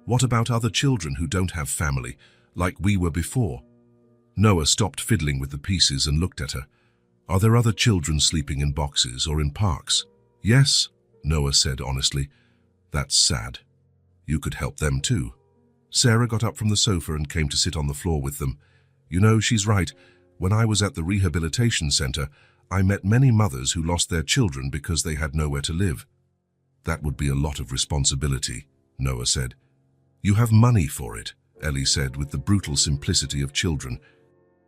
What about other children who don't have family, like we were before? Noah stopped fiddling with the pieces and looked at her. Are there other children sleeping in boxes or in parks? Yes, Noah said honestly. That's sad. You could help them too. Sarah got up from the sofa and came to sit on the floor with them. You know, she's right. When I was at the rehabilitation center, I met many mothers who lost their children because they had nowhere to live. That would be a lot of responsibility, Noah said. You have money for it, Ellie said with the brutal simplicity of children.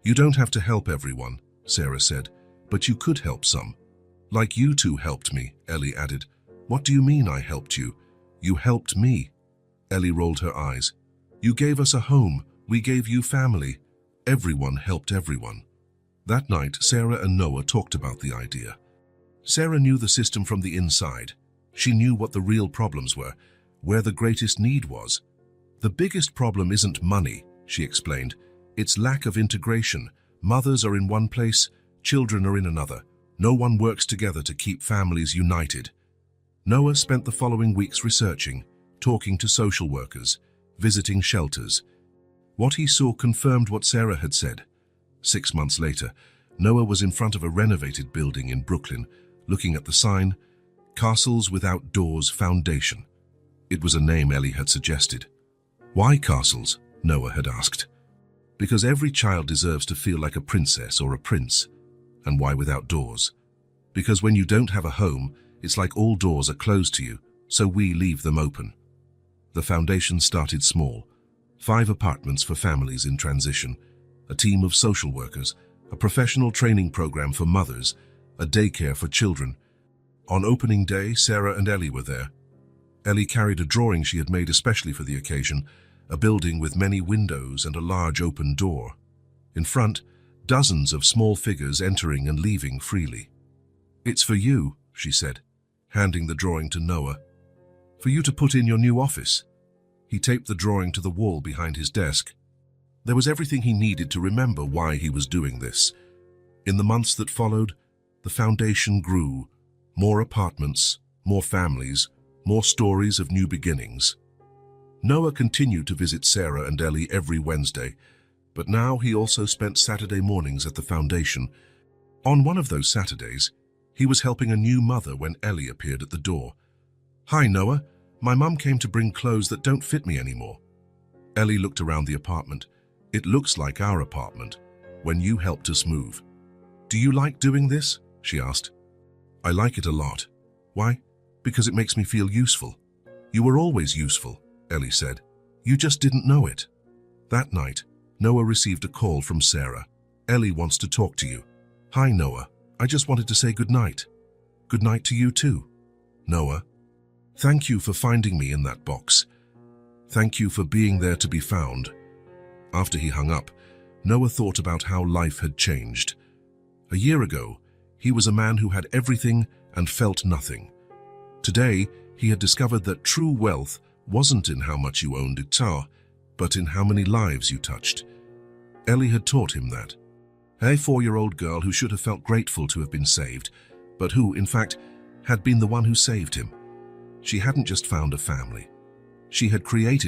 You don't have to help everyone, Sarah said, but you could help some. Like you two helped me, Ellie added. What do you mean I helped you? You helped me. Ellie rolled her eyes. You gave us a home. We gave you family. Everyone helped everyone. That night, Sarah and Noah talked about the idea. Sarah knew the system from the inside. She knew what the real problems were, where the greatest need was. The biggest problem isn't money, she explained. It's lack of integration. Mothers are in one place, children are in another. No one works together to keep families united. Noah spent the following weeks researching, talking to social workers, visiting shelters. What he saw confirmed what Sarah had said. 6 months later, Noah was in front of a renovated building in Brooklyn, looking at the sign, Castles Without Doors Foundation. It was a name Ellie had suggested. Why castles? Noah had asked. Because every child deserves to feel like a princess or a prince. And why without doors? Because when you don't have a home, it's like all doors are closed to you, so we leave them open. The foundation started small. 5 apartments for families in transition, a team of social workers, a professional training program for mothers, a daycare for children. On opening day, Sarah and Ellie were there. Ellie carried a drawing she had made especially for the occasion, a building with many windows and a large open door. In front, dozens of small figures entering and leaving freely. It's for you, she said, handing the drawing to Noah. For you to put in your new office. He taped the drawing to the wall behind his desk. There was everything he needed to remember why he was doing this. In the months that followed, the foundation grew. More apartments, more families, more stories of new beginnings. Noah continued to visit Sarah and Ellie every Wednesday, but now he also spent Saturday mornings at the foundation. On one of those Saturdays, he was helping a new mother when Ellie appeared at the door. Hi, Noah. My mum came to bring clothes that don't fit me anymore. Ellie looked around the apartment. It looks like our apartment, when you helped us move. Do you like doing this? She asked. I like it a lot. Why? Because it makes me feel useful. You were always useful, Ellie said. You just didn't know it. That night, Noah received a call from Sarah. Ellie wants to talk to you. Hi, Noah. I just wanted to say good night. Good night to you too. Noah, thank you for finding me in that box. Thank you for being there to be found. After he hung up, Noah thought about how life had changed. A year ago, he was a man who had everything and felt nothing. Today, he had discovered that true wealth wasn't in how much you owned guitar, but in how many lives you touched. Ellie had taught him that. A 4-year-old girl who should have felt grateful to have been saved, but who, in fact, had been the one who saved him. She hadn't just found a family. She had created